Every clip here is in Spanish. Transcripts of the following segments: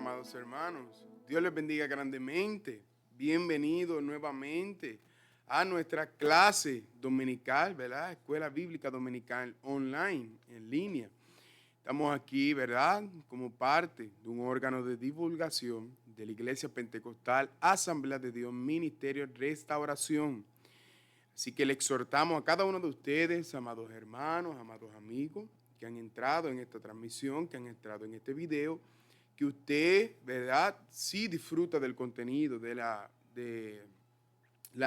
amados hermanos. Dios les bendiga grandemente. Bienvenidos nuevamente a nuestra clase dominical, ¿verdad? Escuela Bíblica Dominical online, en línea. Estamos aquí, ¿verdad? Como parte de un órgano de divulgación de la Iglesia Pentecostal Asamblea de Dios Ministerio Restauración. Así que le exhortamos a cada uno de ustedes, amados hermanos, amados amigos, que han entrado en esta transmisión, que han entrado en este video, que usted, ¿verdad?, sí disfruta del contenido, de la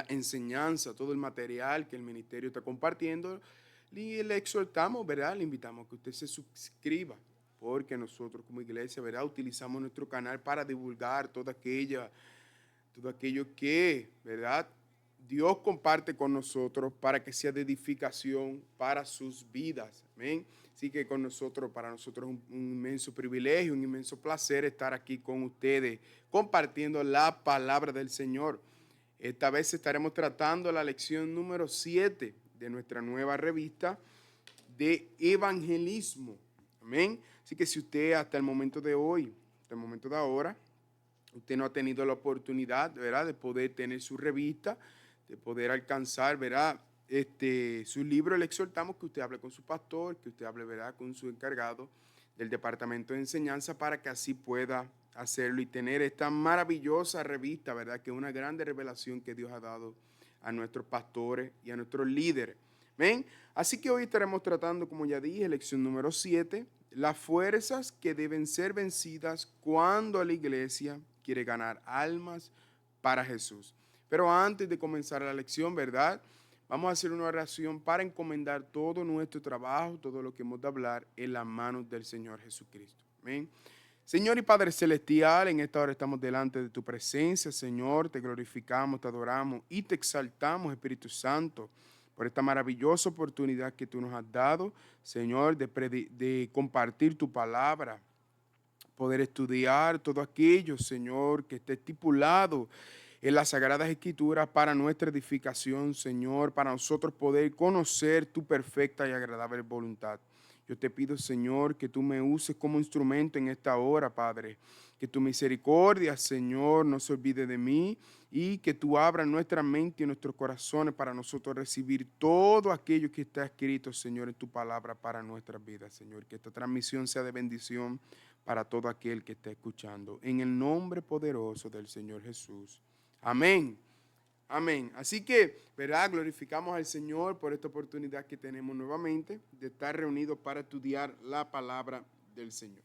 enseñanza, todo el material que el ministerio está compartiendo, y le exhortamos, ¿verdad?, le invitamos a que usted se suscriba, porque nosotros como iglesia, ¿verdad?, utilizamos nuestro canal para divulgar todo aquello que, ¿verdad?, Dios comparte con nosotros para que sea de edificación para sus vidas. Amén. Así que para nosotros es un inmenso privilegio, un inmenso placer estar aquí con ustedes compartiendo la palabra del Señor. Esta vez estaremos tratando la lección número 7 de nuestra nueva revista de evangelismo. Amén. Así que si usted hasta el momento de hoy, hasta el momento de ahora, usted no ha tenido la oportunidad, ¿verdad?, de poder tener su revista, de poder alcanzar, ¿verdad?, su libro, le exhortamos que usted hable con su pastor, que usted hable, ¿verdad?, con su encargado del departamento de enseñanza para que así pueda hacerlo y tener esta maravillosa revista, ¿verdad?, que es una grande revelación que Dios ha dado a nuestros pastores y a nuestros líderes. ¿Ven? Así que hoy estaremos tratando, como ya dije, lección número 7, las fuerzas que deben ser vencidas cuando la iglesia quiere ganar almas para Jesús. Pero antes de comenzar la lección, ¿verdad?, vamos a hacer una oración para encomendar todo nuestro trabajo, todo lo que hemos de hablar, en las manos del Señor Jesucristo. Amén. Señor y Padre Celestial, en esta hora estamos delante de tu presencia, Señor, te glorificamos, te adoramos y te exaltamos, Espíritu Santo, por esta maravillosa oportunidad que tú nos has dado, Señor, de compartir tu palabra, poder estudiar todo aquello, Señor, que esté estipulado en las Sagradas Escrituras para nuestra edificación, Señor, para nosotros poder conocer tu perfecta y agradable voluntad. Yo te pido, Señor, que tú me uses como instrumento en esta hora, Padre. Que tu misericordia, Señor, no se olvide de mí y que tú abras nuestra mente y nuestros corazones para nosotros recibir todo aquello que está escrito, Señor, en tu palabra para nuestras vidas, Señor. Que esta transmisión sea de bendición para todo aquel que esté escuchando. En el nombre poderoso del Señor Jesús. Amén. Amén. Así que, ¿verdad? Glorificamos al Señor por esta oportunidad que tenemos nuevamente de estar reunidos para estudiar la palabra del Señor.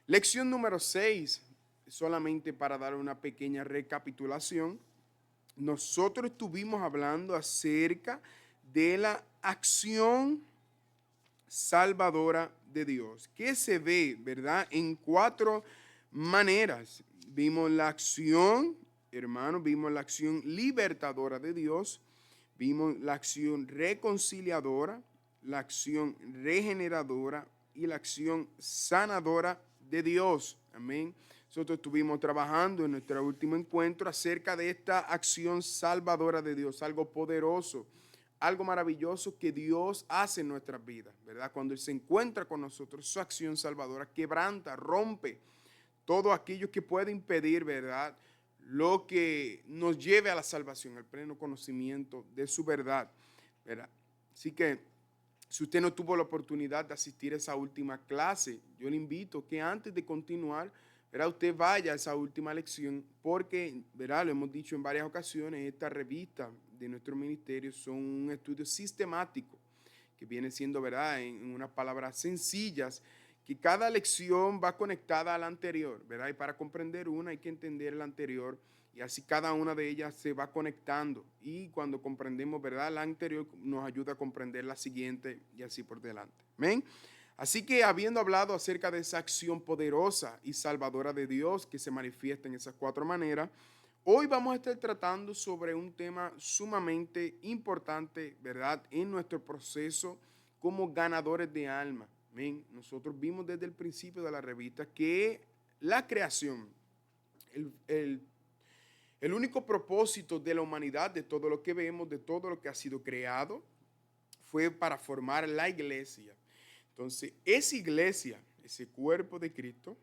Lección número 6, solamente para dar una pequeña recapitulación. Nosotros estuvimos hablando acerca de la acción salvadora de Dios, que se ve, ¿verdad?, en 4 maneras. Vimos la acción, hermanos, vimos la acción libertadora de Dios, vimos la acción reconciliadora, la acción regeneradora y la acción sanadora de Dios. Amén. Nosotros estuvimos trabajando en nuestro último encuentro acerca de esta acción salvadora de Dios, algo poderoso, algo maravilloso que Dios hace en nuestras vidas, ¿verdad? Cuando Él se encuentra con nosotros, su acción salvadora quebranta, rompe todo aquello que puede impedir, ¿verdad?, lo que nos lleve a la salvación, al pleno conocimiento de su verdad, ¿verdad? Así que si usted no tuvo la oportunidad de asistir a esa última clase, yo le invito que antes de continuar, ¿verdad?, usted vaya a esa última lección porque, ¿verdad?, lo hemos dicho en varias ocasiones, esta revista de nuestro ministerio son un estudio sistemático que viene siendo, ¿verdad?, en unas palabras sencillas, que cada lección va conectada a la anterior, ¿verdad? Y para comprender una hay que entender la anterior y así cada una de ellas se va conectando y cuando comprendemos, ¿verdad?, la anterior nos ayuda a comprender la siguiente y así por delante. ¿Amén? Así que habiendo hablado acerca de esa acción poderosa y salvadora de Dios que se manifiesta en esas 4 maneras, hoy vamos a estar tratando sobre un tema sumamente importante, ¿verdad?, en nuestro proceso como ganadores de alma. Amén. Nosotros vimos desde el principio de la revista que la creación, el único propósito de la humanidad, de todo lo que vemos, de todo lo que ha sido creado, fue para formar la iglesia. Entonces, esa iglesia, ese cuerpo de Cristo,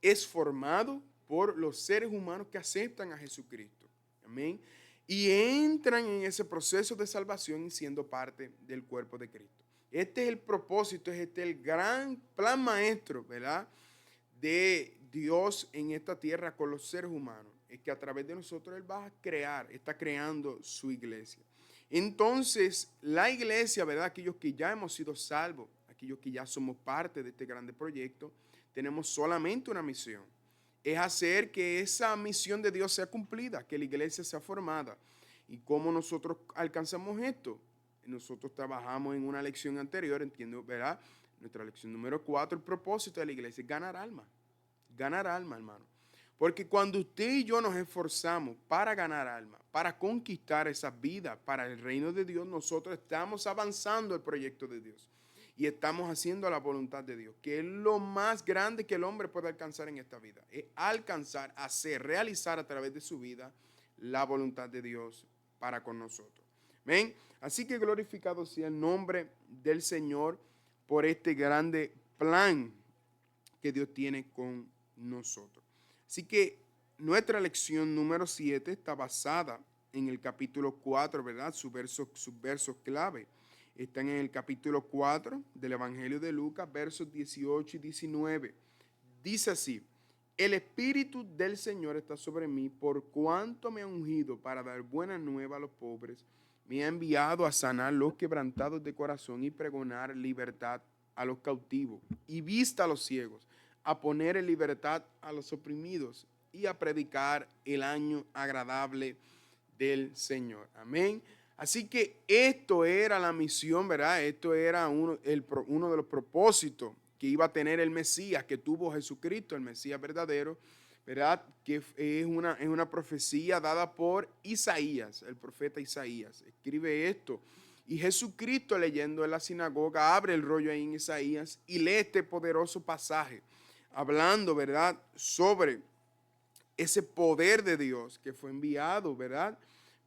es formado por los seres humanos que aceptan a Jesucristo. Amén. Y entran en ese proceso de salvación siendo parte del cuerpo de Cristo. Este es el propósito, es el gran plan maestro, ¿verdad?, de Dios en esta tierra con los seres humanos. Es que a través de nosotros Él va a crear, está creando su iglesia. Entonces, la iglesia, ¿verdad?, aquellos que ya hemos sido salvos, aquellos que ya somos parte de este grande proyecto, tenemos solamente una misión. Es hacer que esa misión de Dios sea cumplida, que la iglesia sea formada. ¿Y cómo nosotros alcanzamos esto? Nosotros trabajamos en una lección anterior, entiendo, ¿verdad? Nuestra lección número 4, el propósito de la iglesia es ganar alma. Ganar alma, hermano. Porque cuando usted y yo nos esforzamos para ganar alma, para conquistar esa vida para el reino de Dios, nosotros estamos avanzando el proyecto de Dios. Y estamos haciendo la voluntad de Dios, que es lo más grande que el hombre puede alcanzar en esta vida. Es alcanzar, hacer, realizar a través de su vida la voluntad de Dios para con nosotros. ¿Ven? Así que glorificado sea el nombre del Señor por este grande plan que Dios tiene con nosotros. Así que nuestra lección número 7 está basada en el capítulo 4, ¿verdad? Sus versos clave están en el capítulo 4 del Evangelio de Lucas, versos 18 y 19. Dice así: el Espíritu del Señor está sobre mí, por cuanto me ha ungido para dar buena nueva a los pobres. Me ha enviado a sanar los quebrantados de corazón y pregonar libertad a los cautivos y vista a los ciegos, a poner en libertad a los oprimidos y a predicar el año agradable del Señor. Amén. Así que esto era la misión, ¿verdad? Esto era uno de los propósitos que iba a tener el Mesías, que tuvo Jesucristo, el Mesías verdadero, ¿verdad? Que es una profecía dada por Isaías, el profeta Isaías. Escribe esto. Y Jesucristo, leyendo en la sinagoga, abre el rollo ahí en Isaías y lee este poderoso pasaje, hablando, ¿verdad?, sobre ese poder de Dios que fue enviado, ¿verdad?,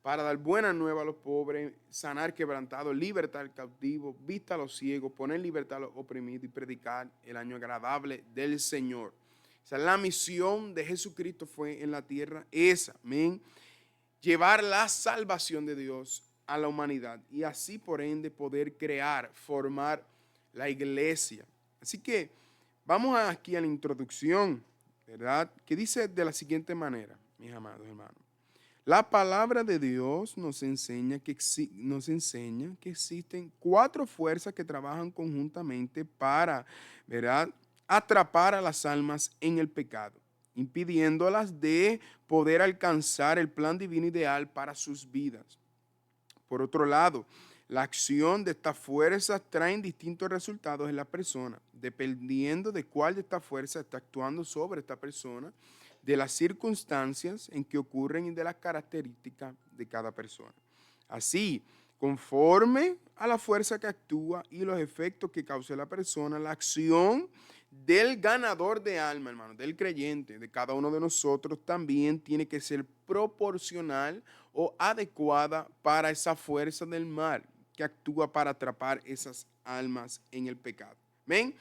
para dar buena nueva a los pobres, sanar quebrantados, libertar al cautivo, vista a los ciegos, poner libertad a los oprimidos y predicar el año agradable del Señor. O sea, la misión de Jesucristo fue en la tierra esa, amén, llevar la salvación de Dios a la humanidad y así por ende poder crear, formar la iglesia. Así que vamos aquí a la introducción, ¿verdad?, que dice de la siguiente manera, mis amados hermanos. La palabra de Dios nos enseña que existen 4 fuerzas que trabajan conjuntamente para, ¿verdad?, atrapar a las almas en el pecado, impidiéndolas de poder alcanzar el plan divino ideal para sus vidas. Por otro lado, la acción de estas fuerzas trae distintos resultados en la persona, dependiendo de cuál de estas fuerzas está actuando sobre esta persona, de las circunstancias en que ocurren y de las características de cada persona. Así, conforme a la fuerza que actúa y los efectos que causa la persona, la acción del ganador de alma, hermano, del creyente, de cada uno de nosotros, también tiene que ser proporcional o adecuada para esa fuerza del mal que actúa para atrapar esas almas en el pecado. ¿Ven?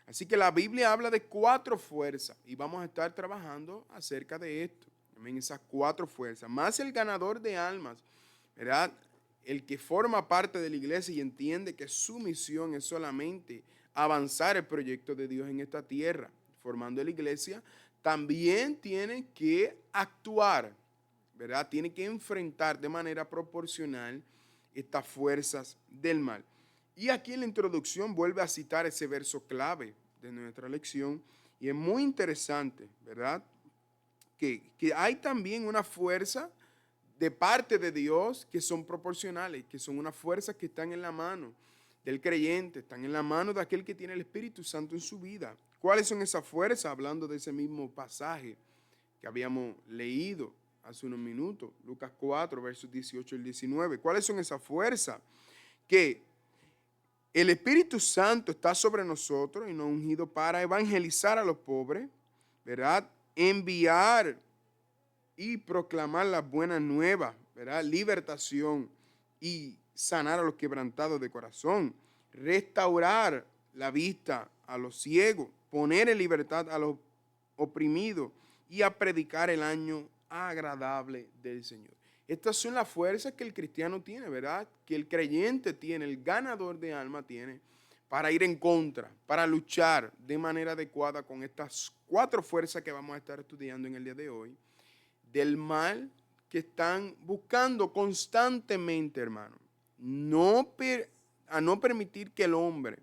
Así que la Biblia habla de 4 fuerzas y vamos a estar trabajando acerca de esto. Amén, esas 4 fuerzas. Más el ganador de almas, ¿verdad?, el que forma parte de la iglesia y entiende que su misión es solamente avanzar el proyecto de Dios en esta tierra, formando la iglesia, también tiene que actuar, ¿verdad? Tiene que enfrentar de manera proporcional estas fuerzas del mal. Y aquí en la introducción vuelve a citar ese verso clave de nuestra lección y es muy interesante, ¿verdad?, que hay también una fuerza de parte de Dios que son proporcionales, que son unas fuerzas que están en la mano del creyente, están en la mano de aquel que tiene el Espíritu Santo en su vida. ¿Cuáles son esas fuerzas? Hablando de ese mismo pasaje que habíamos leído hace unos minutos, Lucas 4, versos 18 y 19. ¿Cuáles son esas fuerzas? Que el Espíritu Santo está sobre nosotros y nos ha ungido para evangelizar a los pobres, ¿verdad?, enviar y proclamar las buenas nuevas, ¿verdad?, libertación y sanar a los quebrantados de corazón, restaurar la vista a los ciegos, poner en libertad a los oprimido y a predicar el año agradable del Señor. Estas son las fuerzas que el cristiano tiene, ¿verdad? Que el creyente tiene, el ganador de alma tiene para ir en contra, para luchar de manera adecuada con estas 4 fuerzas que vamos a estar estudiando en el día de hoy, del mal que están buscando constantemente, hermano, a no permitir que el hombre,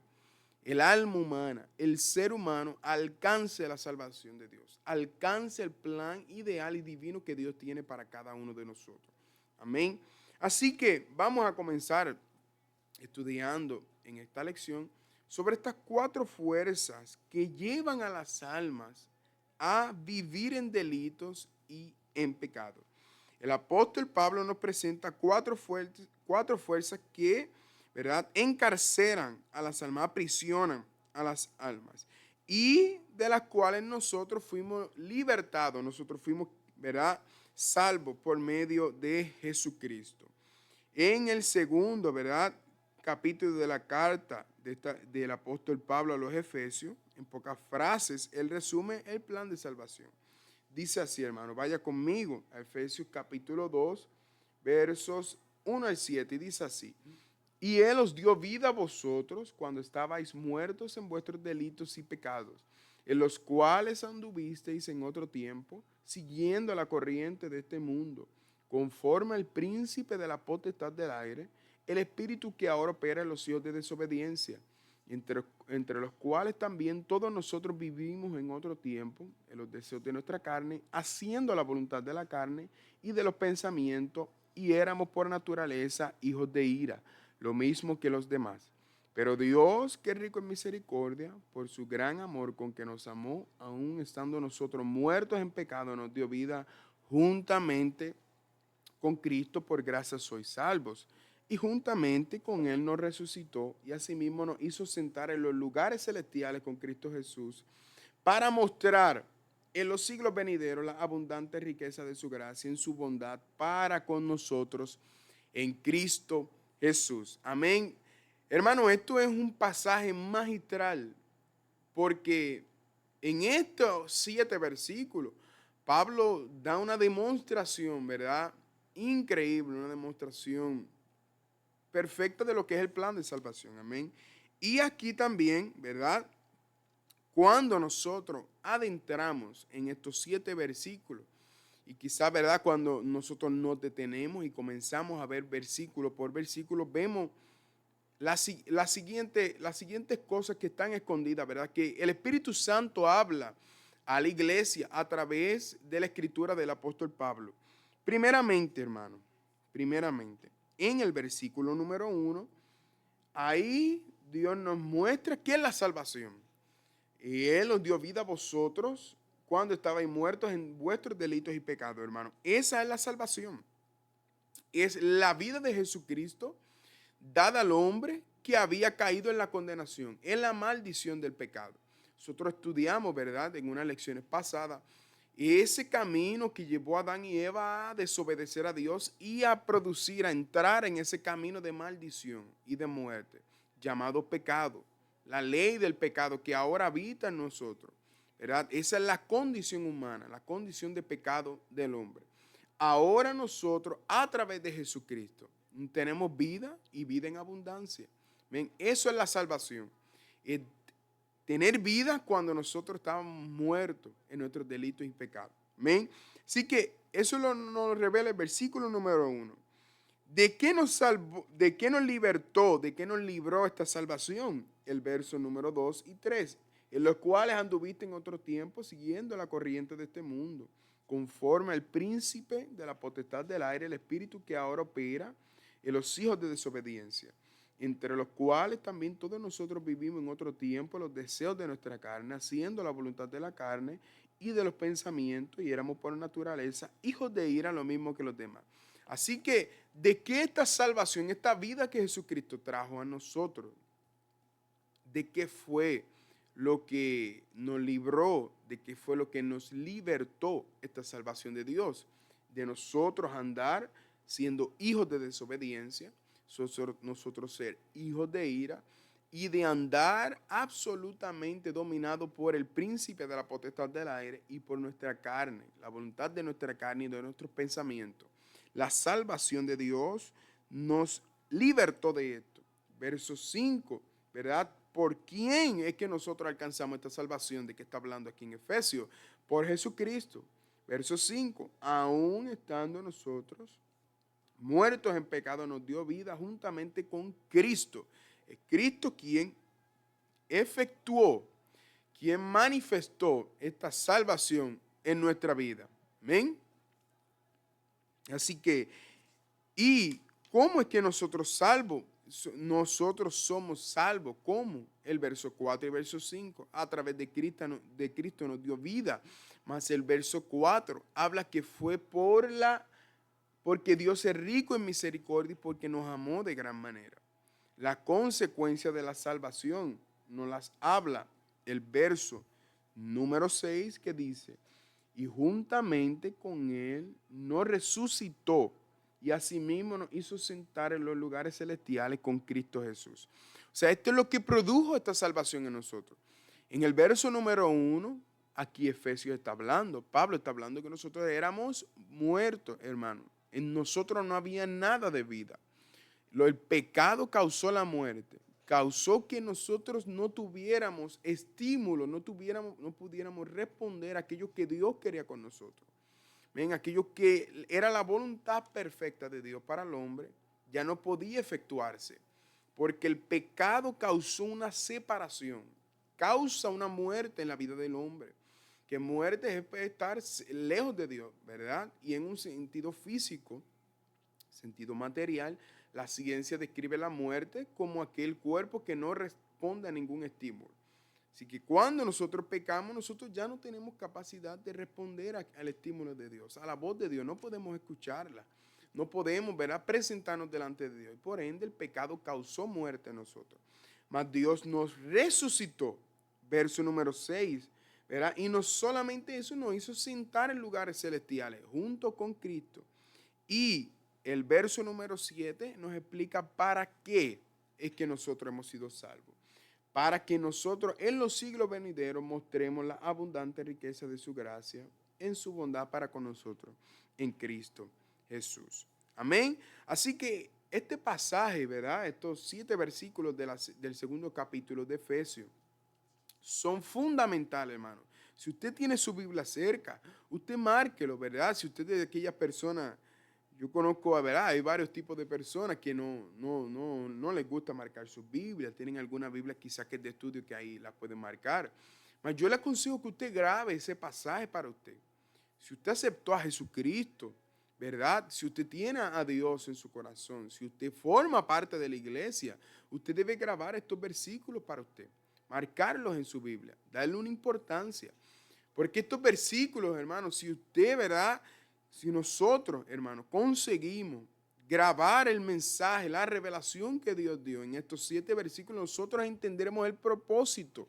el alma humana, el ser humano alcance la salvación de Dios, alcance el plan ideal y divino que Dios tiene para cada uno de nosotros. Amén. Así que vamos a comenzar estudiando en esta lección sobre estas 4 fuerzas que llevan a las almas a vivir en delitos y en pecado. El apóstol Pablo nos presenta 4 fuerzas que, ¿verdad?, encarcelan a las almas, aprisionan a las almas y de las cuales nosotros fuimos libertados, nosotros fuimos, ¿verdad?, salvos por medio de Jesucristo. En el segundo, ¿verdad?, capítulo de la carta del apóstol Pablo a los Efesios, en pocas frases, él resume el plan de salvación. Dice así, hermano, vaya conmigo a Efesios capítulo 2, versos 1 al 7, y dice así: y Él os dio vida a vosotros cuando estabais muertos en vuestros delitos y pecados, en los cuales anduvisteis en otro tiempo, siguiendo la corriente de este mundo, conforme al príncipe de la potestad del aire, el espíritu que ahora opera en los hijos de desobediencia, entre los cuales también todos nosotros vivimos en otro tiempo, en los deseos de nuestra carne, haciendo la voluntad de la carne y de los pensamientos, y éramos por naturaleza hijos de ira, lo mismo que los demás. Pero Dios, que es rico en misericordia, por su gran amor con que nos amó, aun estando nosotros muertos en pecado, nos dio vida juntamente con Cristo, por gracia sois salvos. Y juntamente con Él nos resucitó y asimismo nos hizo sentar en los lugares celestiales con Cristo Jesús, para mostrar en los siglos venideros la abundante riqueza de su gracia en su bondad para con nosotros en Cristo Jesús. Amén. Hermano, esto es un pasaje magistral, porque en estos 7 versículos Pablo da una demostración, ¿verdad?, increíble, una demostración perfecta de lo que es el plan de salvación. Amén. Y aquí también, ¿verdad?, cuando nosotros adentramos en estos 7 versículos, y quizás, ¿verdad?, cuando nosotros nos detenemos y comenzamos a ver versículo por versículo, vemos las siguientes cosas que están escondidas, ¿verdad?, que el Espíritu Santo habla a la iglesia a través de la escritura del apóstol Pablo. Primeramente, hermano, en el versículo número 1, ahí Dios nos muestra qué es la salvación. Y Él os dio vida a vosotros cuando estabais muertos en vuestros delitos y pecados, hermano. Esa es la salvación. Es la vida de Jesucristo dada al hombre que había caído en la condenación, en la maldición del pecado. Nosotros estudiamos, ¿verdad?, en unas lecciones pasadas, ese camino que llevó a Adán y Eva a desobedecer a Dios y a entrar en ese camino de maldición y de muerte, llamado pecado, la ley del pecado que ahora habita en nosotros, ¿verdad? Esa es la condición humana, la condición de pecado del hombre. Ahora nosotros, a través de Jesucristo, tenemos vida y vida en abundancia. ¿Ven? Eso es la salvación. Tener vida cuando nosotros estábamos muertos en nuestros delitos y pecados. ¿Ven? Así que eso nos revela el versículo número 1. ¿De qué nos salvó? ¿De qué nos libertó? ¿De qué nos libró esta salvación? El verso número 2 y 3. En los cuales anduviste en otro tiempo siguiendo la corriente de este mundo, conforme al príncipe de la potestad del aire, el espíritu que ahora opera en los hijos de desobediencia, entre los cuales también todos nosotros vivimos en otro tiempo los deseos de nuestra carne, haciendo la voluntad de la carne y de los pensamientos, y éramos por naturaleza hijos de ira, lo mismo que los demás. Así que, ¿de qué esta salvación, esta vida que Jesucristo trajo a nosotros? ¿De qué fue lo que nos libró? ¿De qué fue lo que nos libertó esta salvación de Dios? De nosotros andar siendo hijos de desobediencia, nosotros ser hijos de ira y de andar absolutamente dominado por el príncipe de la potestad del aire y por nuestra carne, la voluntad de nuestra carne y de nuestros pensamientos. La salvación de Dios nos libertó de esto. Verso 5, ¿verdad? ¿Por quién es que nosotros alcanzamos esta salvación de que está hablando aquí en Efesios? Por Jesucristo. Verso 5, aún estando nosotros muertos en pecado, nos dio vida juntamente con Cristo. Es Cristo quien efectuó, quien manifestó esta salvación en nuestra vida. Amén. Así que, ¿y cómo es que nosotros somos salvos? ¿Cómo? El verso 4 y verso 5. A través de Cristo nos dio vida. Mas el verso 4 habla que fue porque Dios es rico en misericordia y porque nos amó de gran manera. La consecuencia de la salvación nos las habla el verso número 6 que dice, y juntamente con él nos resucitó y asimismo nos hizo sentar en los lugares celestiales con Cristo Jesús. O sea, esto es lo que produjo esta salvación en nosotros. En el verso número 1, aquí Efesios está hablando, Pablo está hablando que nosotros éramos muertos, hermano. En nosotros no había nada de vida. El pecado causó la muerte, causó que nosotros no tuviéramos estímulo, no pudiéramos responder a aquello que Dios quería con nosotros. Ven, aquello que era la voluntad perfecta de Dios para el hombre, ya no podía efectuarse, porque el pecado causó una separación, causa una muerte en la vida del hombre, que muerte es estar lejos de Dios, ¿verdad? Y en un sentido físico, sentido material, la ciencia describe la muerte como aquel cuerpo que no responde a ningún estímulo. Así que cuando nosotros pecamos, nosotros ya no tenemos capacidad de responder al estímulo de Dios, a la voz de Dios. No podemos escucharla. No podemos, ¿verdad?, presentarnos delante de Dios. Y por ende, el pecado causó muerte en nosotros. Mas Dios nos resucitó. Verso número 6, ¿verdad? Y no solamente eso, nos hizo sentar en lugares celestiales junto con Cristo. Y el verso número 7 nos explica para qué es que nosotros hemos sido salvos. Para que nosotros en los siglos venideros mostremos la abundante riqueza de su gracia en su bondad para con nosotros en Cristo Jesús. Amén. Así que este pasaje, ¿verdad? Estos 7 versículos del segundo capítulo de Efesios son fundamentales, hermano. Si usted tiene su Biblia cerca, usted márquelo, ¿verdad? Si usted es de aquellas personas, yo conozco, ¿verdad? Hay varios tipos de personas que no les gusta marcar sus Biblias, tienen alguna Biblia quizás que es de estudio que ahí la pueden marcar. Pero yo le aconsejo que usted grabe ese pasaje para usted. Si usted aceptó a Jesucristo, ¿verdad? Si usted tiene a Dios en su corazón, si usted forma parte de la iglesia, usted debe grabar estos versículos para usted, marcarlos en su Biblia, darle una importancia. Porque estos versículos, hermanos, si usted, ¿verdad?, si nosotros, hermanos, conseguimos grabar el mensaje, la revelación que Dios dio en estos 7 versículos, nosotros entenderemos el propósito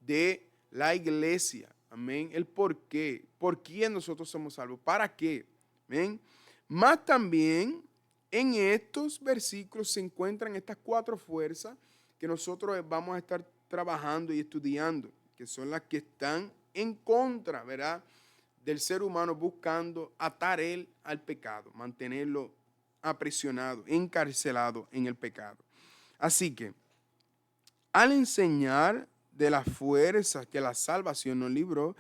de la iglesia. Amén. El por qué. ¿Por quién nosotros somos salvos? ¿Para qué? Amén. Más también en estos versículos se encuentran estas 4 fuerzas que nosotros vamos a estar trabajando y estudiando, que son las que están en contra, ¿verdad?, del ser humano, buscando atar él al pecado, mantenerlo aprisionado, encarcelado en el pecado. Así que, al enseñar de las fuerzas que la salvación nos libró,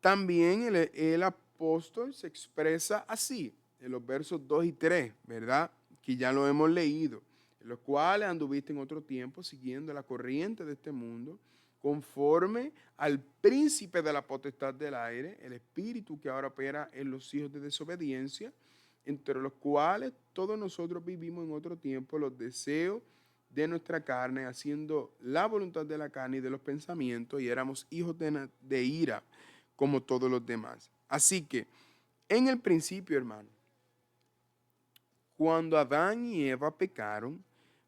también el apóstol se expresa así, en los versos 2 y 3, ¿verdad?, que ya lo hemos leído, en los cuales anduviste en otro tiempo siguiendo la corriente de este mundo, conforme al príncipe de la potestad del aire, el espíritu que ahora opera en los hijos de desobediencia, entre los cuales todos nosotros vivimos en otro tiempo los deseos de nuestra carne, haciendo la voluntad de la carne y de los pensamientos, y éramos hijos de ira, como todos los demás. Así que, en el principio, hermano, cuando Adán y Eva pecaron,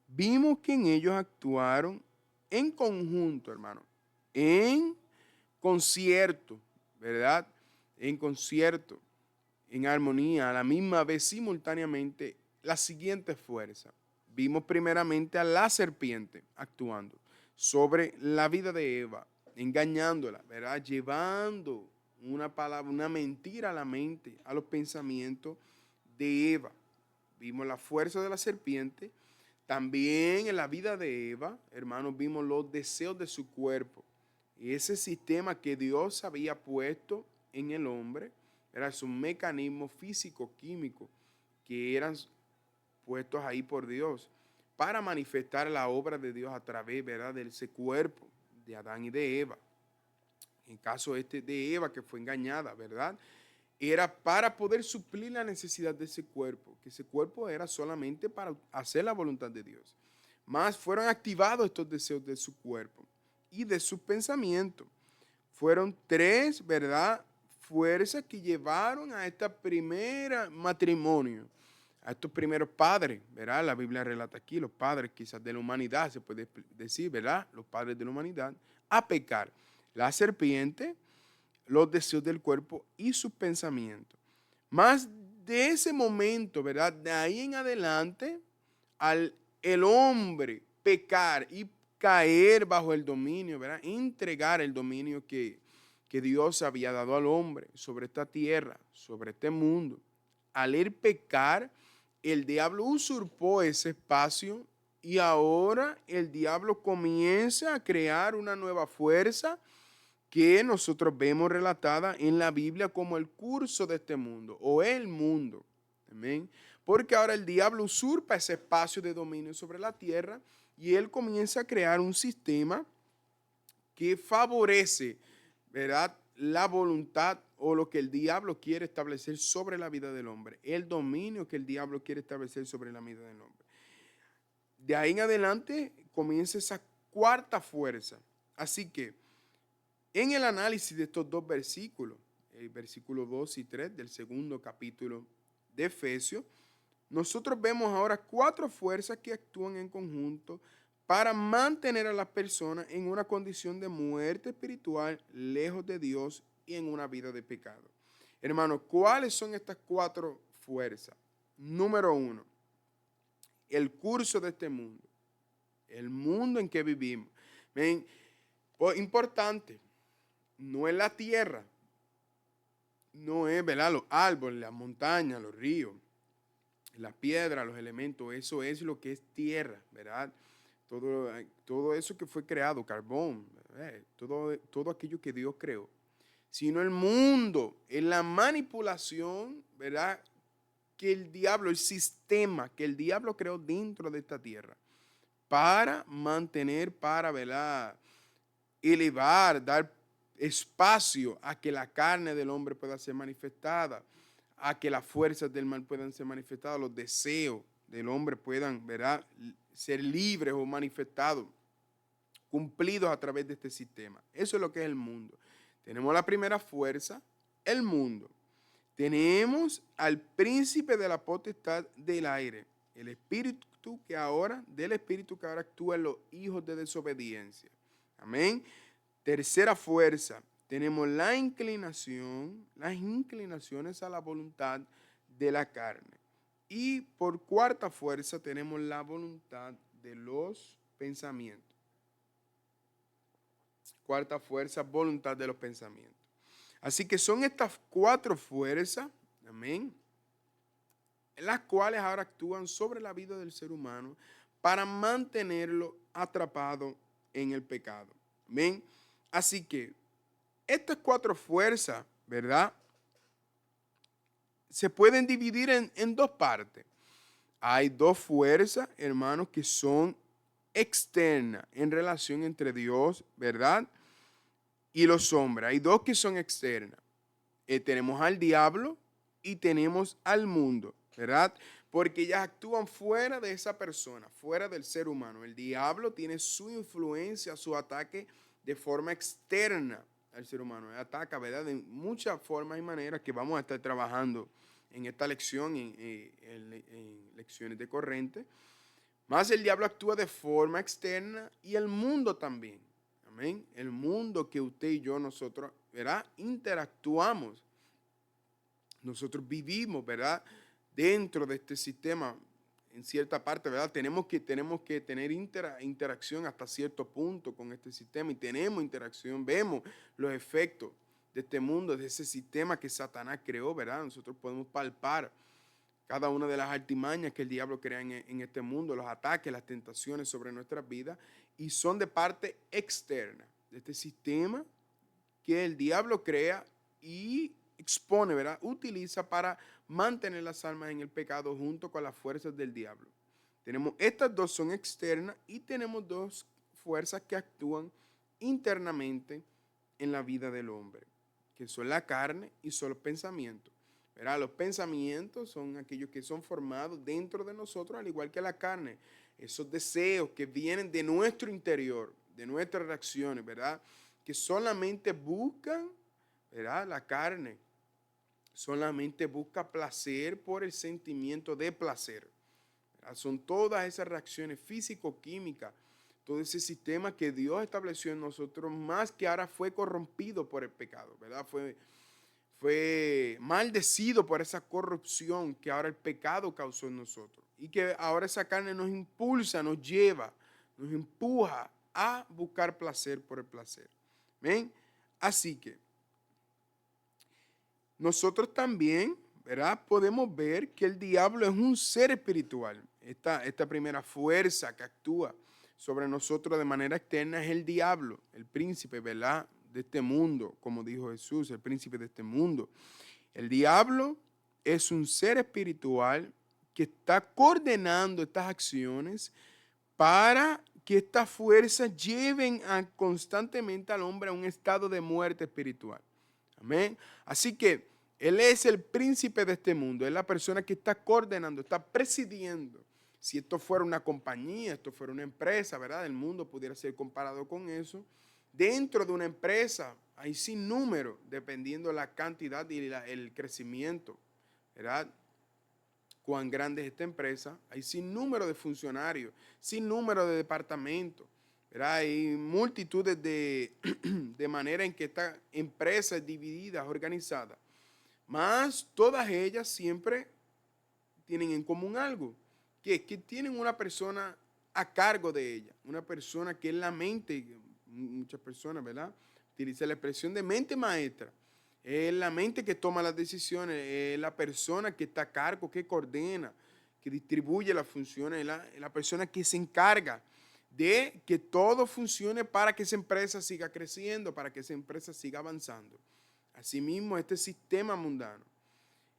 vimos que en ellos actuaron en conjunto, hermano, en concierto, ¿verdad? En concierto, en armonía, a la misma vez, simultáneamente, las siguientes fuerzas. Vimos primeramente a la serpiente actuando. sobre la vida de Eva, engañándola, ¿verdad? Llevando una palabra, una mentira a la mente, a los pensamientos de Eva. Vimos la fuerza de la serpiente. También en la vida de Eva, hermanos, vimos los deseos de su cuerpo. Y ese sistema que Dios había puesto en el hombre, era un mecanismo físico-químico que eran puestos ahí por Dios para manifestar la obra de Dios a través, ¿verdad?, de ese cuerpo de Adán y de Eva. En caso de Eva, que fue engañada, ¿verdad?, era para poder suplir la necesidad de ese cuerpo, que ese cuerpo era solamente para hacer la voluntad de Dios. Más fueron activados estos deseos de su cuerpo y de sus pensamientos. Fueron tres, ¿verdad?, fuerzas que llevaron a este primer matrimonio, a estos primeros padres, ¿verdad? La Biblia relata aquí, los padres quizás de la humanidad, se puede decir, ¿verdad? Los padres de la humanidad, a pecar. La serpiente, los deseos del cuerpo y sus pensamientos. Más de ese momento, ¿verdad? De ahí en adelante, al el hombre pecar y caer bajo el dominio, ¿verdad? Entregar el dominio que Dios había dado al hombre sobre esta tierra, sobre este mundo. Al él pecar, el diablo usurpó ese espacio y ahora el diablo comienza a crear una nueva fuerza que nosotros vemos relatada en la Biblia como el curso de este mundo o el mundo. Amén. Porque ahora el diablo usurpa ese espacio de dominio sobre la tierra y él comienza a crear un sistema que favorece, ¿verdad?, la voluntad o lo que el diablo quiere establecer sobre la vida del hombre, el dominio que el diablo quiere establecer sobre la vida del hombre. De ahí en adelante comienza esa cuarta fuerza. Así que en el análisis de estos dos versículos, el versículo 2 y 3 del segundo capítulo de Efesios, nosotros vemos ahora cuatro fuerzas que actúan en conjunto para mantener a las personas en una condición de muerte espiritual, lejos de Dios y en una vida de pecado. Hermanos, ¿cuáles son estas cuatro fuerzas? Número uno, el curso de este mundo, el mundo en que vivimos. ¿Ven? Importante, no es la tierra, no es, ¿verdad?, los árboles, las montañas, los ríos, las piedras, los elementos, eso es lo que es tierra, ¿verdad? Todo eso que fue creado, carbón, todo aquello que Dios creó, sino el mundo, en la manipulación, ¿verdad?, que el diablo, el sistema que el diablo creó dentro de esta tierra para mantener, para, ¿verdad?, elevar, dar espacio a que la carne del hombre pueda ser manifestada, a que las fuerzas del mal puedan ser manifestadas, los deseos del hombre puedan, ¿verdad?, ser libres o manifestados, cumplidos a través de este sistema. Eso es lo que es el mundo. Tenemos la primera fuerza, el mundo. Tenemos al príncipe de la potestad del aire, el espíritu del espíritu que ahora actúa en los hijos de desobediencia. Amén. Tercera fuerza, tenemos la inclinación, las inclinaciones a la voluntad de la carne. Y por cuarta fuerza tenemos la voluntad de los pensamientos. Cuarta fuerza, voluntad de los pensamientos. Así que son estas cuatro fuerzas, amén, las cuales ahora actúan sobre la vida del ser humano para mantenerlo atrapado en el pecado. Amén. Así que estas cuatro fuerzas, ¿verdad?, se pueden dividir en dos partes. Hay dos fuerzas, hermanos, que son externas en relación entre Dios, ¿verdad?, y los hombres. Hay dos que son externas. Tenemos al diablo y tenemos al mundo, ¿verdad? Porque ellas actúan fuera de esa persona, fuera del ser humano. El diablo tiene su influencia, su ataque de forma externa al ser humano. Él ataca, ¿verdad?, de muchas formas y maneras que vamos a estar trabajando en esta lección, en lecciones de corriente. Más el diablo actúa de forma externa y el mundo también. Amén. El mundo que usted y yo, nosotros, ¿verdad?, interactuamos. Nosotros vivimos, ¿verdad?, dentro de este sistema en cierta parte, ¿verdad? Tenemos que tener interacción hasta cierto punto con este sistema y tenemos interacción, vemos los efectos de este mundo, de ese sistema que Satanás creó, ¿verdad? Nosotros podemos palpar cada una de las artimañas que el diablo crea en este mundo, los ataques, las tentaciones sobre nuestras vidas, y son de parte externa de este sistema que el diablo crea y expone, ¿verdad? Utiliza para mantener las almas en el pecado junto con las fuerzas del diablo. Estas dos son externas y tenemos dos fuerzas que actúan internamente en la vida del hombre, que son la carne y son los pensamientos. ¿Verdad? Los pensamientos son aquellos que son formados dentro de nosotros, al igual que la carne. Esos deseos que vienen de nuestro interior, de nuestras reacciones, ¿verdad? Que solamente buscan, ¿verdad? La carne solamente busca placer por el sentimiento de placer, ¿verdad? Son todas esas reacciones físico-químicas, todo ese sistema que Dios estableció en nosotros, más que ahora fue corrompido por el pecado, ¿verdad? Fue maldecido por esa corrupción que ahora el pecado causó en nosotros. Y que ahora esa carne nos impulsa, nos lleva, nos empuja a buscar placer por el placer. ¿Ven? Así que nosotros también, ¿verdad? Podemos ver que el diablo es un ser espiritual. Esta primera fuerza que actúa sobre nosotros de manera externa es el diablo, el príncipe, ¿verdad? De este mundo, como dijo Jesús, el príncipe de este mundo. El diablo es un ser espiritual que está coordinando estas acciones para que estas fuerzas lleven constantemente al hombre a un estado de muerte espiritual. Amén. Así que él es el príncipe de este mundo, es la persona que está coordinando, está presidiendo. Si esto fuera una compañía, esto fuera una empresa, ¿verdad? El mundo pudiera ser comparado con eso. Dentro de una empresa hay sin número, dependiendo de la cantidad y el crecimiento, ¿verdad? Cuán grande es esta empresa, hay sin número de funcionarios, sin número de departamentos, ¿verdad? Hay multitudes de manera en que esta empresa es dividida, organizada, más todas ellas siempre tienen en común algo, que tienen una persona a cargo de ella, una persona que es la mente. Muchas personas, ¿verdad? Utilizan la expresión de mente maestra. Es la mente que toma las decisiones, es la persona que está a cargo, que coordina, que distribuye las funciones, es la persona que se encarga de que todo funcione para que esa empresa siga creciendo, para que esa empresa siga avanzando. Asimismo, este sistema mundano.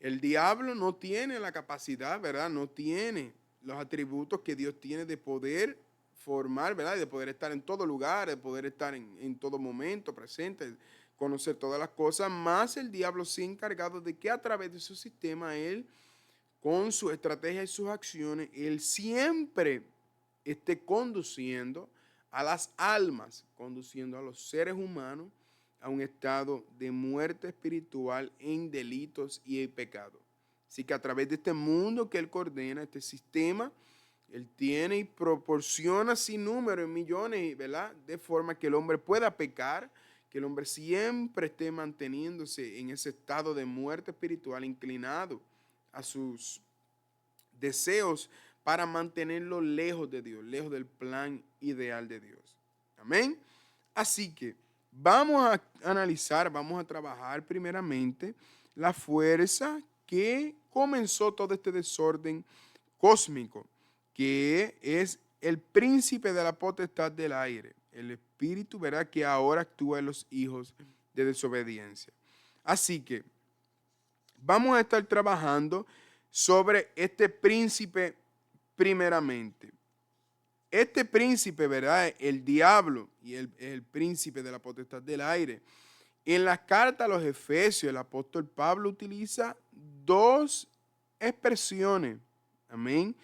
El diablo no tiene la capacidad, ¿verdad? No tiene los atributos que Dios tiene de poder formar, ¿verdad? De poder estar en todo lugar, de poder estar en todo momento presente, conocer todas las cosas, más el diablo se ha encargado de que a través de su sistema, él, con su estrategia y sus acciones, él siempre esté conduciendo a las almas, conduciendo a los seres humanos a un estado de muerte espiritual en delitos y en pecado. Así que a través de este mundo que él coordena, este sistema, él tiene y proporciona sin número, en millones, ¿verdad? De forma que el hombre pueda pecar, que el hombre siempre esté manteniéndose en ese estado de muerte espiritual, inclinado a sus deseos para mantenerlo lejos de Dios, lejos del plan ideal de Dios. Amén. Así que vamos a analizar, vamos a trabajar primeramente la fuerza que comenzó todo este desorden cósmico, que es el príncipe de la potestad del aire, el espíritu, ¿verdad?, que ahora actúa en los hijos de desobediencia. Así que vamos a estar trabajando sobre este príncipe primeramente. Este príncipe, ¿verdad?, el diablo y el príncipe de la potestad del aire. En la carta a los Efesios, el apóstol Pablo utiliza dos expresiones, amén,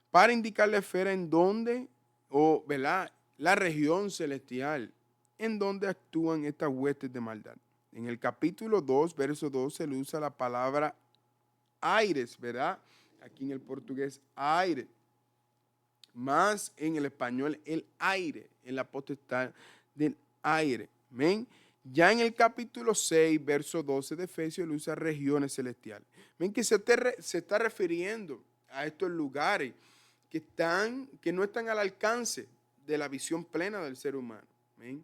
para indicar la esfera en donde, o, ¿verdad?, la región celestial, en donde actúan estas huestes de maldad. En el capítulo 2, verso 2, se le usa la palabra aires, ¿verdad? Aquí en el portugués, aire. Más en el español, el aire, en la potestad del aire. ¿Ven? Ya en el capítulo 6, verso 12 de Efesios, le usa regiones celestiales. Ven que se está refiriendo a estos lugares que no están al alcance de la visión plena del ser humano. ¿Amén?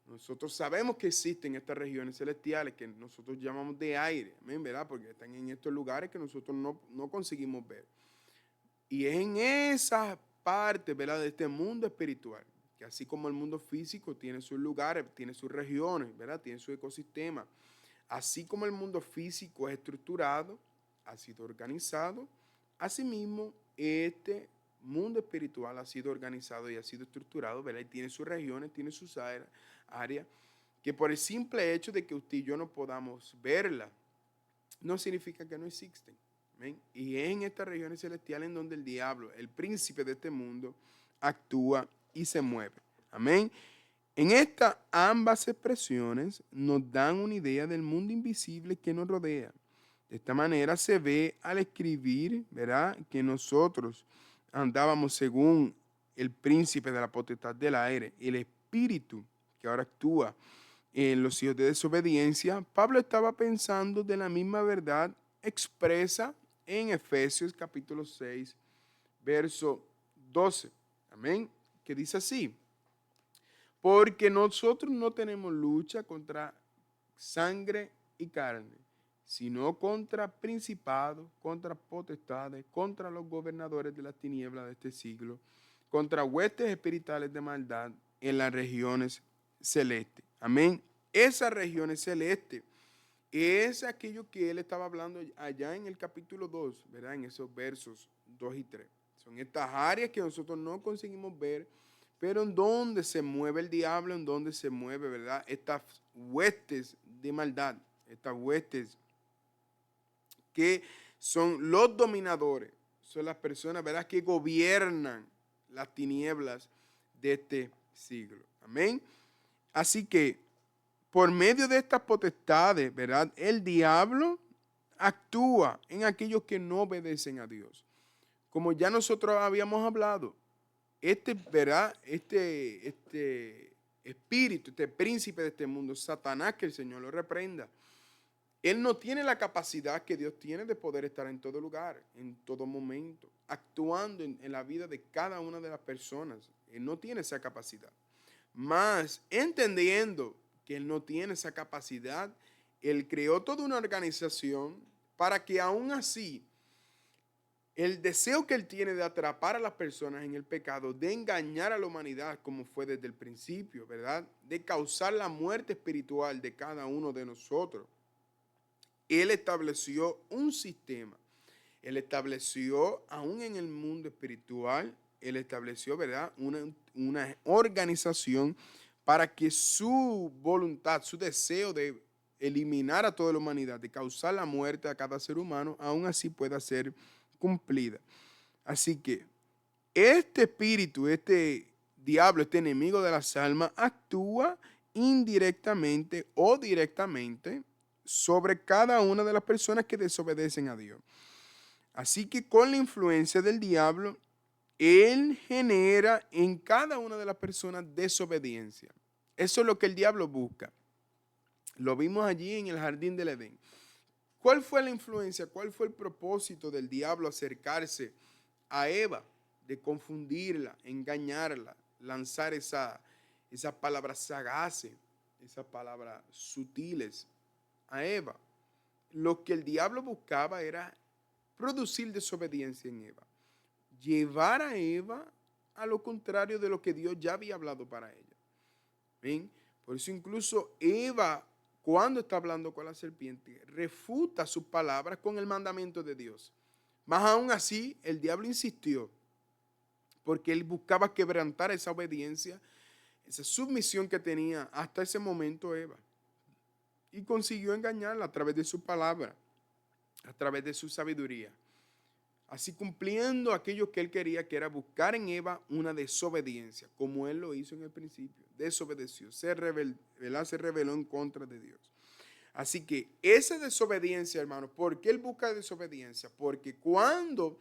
Nosotros sabemos que existen estas regiones celestiales que nosotros llamamos de aire, ¿amén? ¿Verdad? Porque están en estos lugares que nosotros no conseguimos ver. Y es en esa parte, ¿verdad?, de este mundo espiritual, que así como el mundo físico tiene sus lugares, tiene sus regiones, ¿verdad?, tiene su ecosistema, así como el mundo físico es estructurado, ha sido organizado, asimismo este mundo espiritual ha sido organizado y ha sido estructurado, ¿verdad?, y tiene sus regiones, tiene sus áreas, que por el simple hecho de que usted y yo no podamos verla, no significa que no existen. ¿Amén? Y es en estas regiones celestiales en donde el diablo, el príncipe de este mundo, actúa y se mueve. Amén. En estas ambas expresiones nos dan una idea del mundo invisible que nos rodea. De esta manera se ve al escribir, ¿verdad?, que nosotros andábamos según el príncipe de la potestad del aire, el espíritu que ahora actúa en los hijos de desobediencia. Pablo estaba pensando de la misma verdad expresa en Efesios capítulo 6, verso 12. Amén. Que dice así: porque nosotros no tenemos lucha contra sangre y carne, sino contra principados, contra potestades, contra los gobernadores de las tinieblas de este siglo, contra huestes espirituales de maldad en las regiones celestes. Amén. Esas regiones celestes es aquello que él estaba hablando allá en el capítulo 2, ¿verdad? En esos versos 2 y 3. Son estas áreas que nosotros no conseguimos ver, pero en donde se mueve el diablo, en donde se mueve, ¿verdad?, estas huestes de maldad, estas huestes que son los dominadores, son las personas, ¿verdad?, que gobiernan las tinieblas de este siglo. Amén. Así que por medio de estas potestades, ¿verdad?, el diablo actúa en aquellos que no obedecen a Dios. Como ya nosotros habíamos hablado, ¿verdad?, este espíritu, este príncipe de este mundo, Satanás, que el Señor lo reprenda, él no tiene la capacidad que Dios tiene de poder estar en todo lugar, en todo momento, actuando en la vida de cada una de las personas. Él no tiene esa capacidad. Más entendiendo que él no tiene esa capacidad, él creó toda una organización para que aún así el deseo que él tiene de atrapar a las personas en el pecado, de engañar a la humanidad como fue desde el principio, ¿verdad?, de causar la muerte espiritual de cada uno de nosotros, él estableció un sistema. Él estableció, aún en el mundo espiritual, él estableció, ¿verdad?, una organización para que su voluntad, su deseo de eliminar a toda la humanidad, de causar la muerte a cada ser humano, aún así pueda ser cumplida. Así que este espíritu, este diablo, este enemigo de las almas, actúa indirectamente o directamente sobre cada una de las personas que desobedecen a Dios. Así que con la influencia del diablo, él genera en cada una de las personas desobediencia. Eso es lo que el diablo busca. Lo vimos allí en el jardín del Edén. ¿Cuál fue la influencia? ¿Cuál fue el propósito del diablo acercarse a Eva? De confundirla, engañarla, lanzar esas palabras sagaces, esas palabras sutiles a Eva. Lo que el diablo buscaba era producir desobediencia en Eva, llevar a Eva a lo contrario de lo que Dios ya había hablado para ella. ¿Ven? Por eso incluso Eva, cuando está hablando con la serpiente, refuta sus palabras con el mandamiento de Dios. Más aún así, el diablo insistió, porque él buscaba quebrantar esa obediencia, esa sumisión que tenía hasta ese momento Eva. Y consiguió engañarla a través de su palabra, a través de su sabiduría. Así cumpliendo aquello que él quería, que era buscar en Eva una desobediencia, como él lo hizo en el principio. Desobedeció, se rebeló en contra de Dios. Así que esa desobediencia, hermano, ¿por qué él busca desobediencia? Porque cuando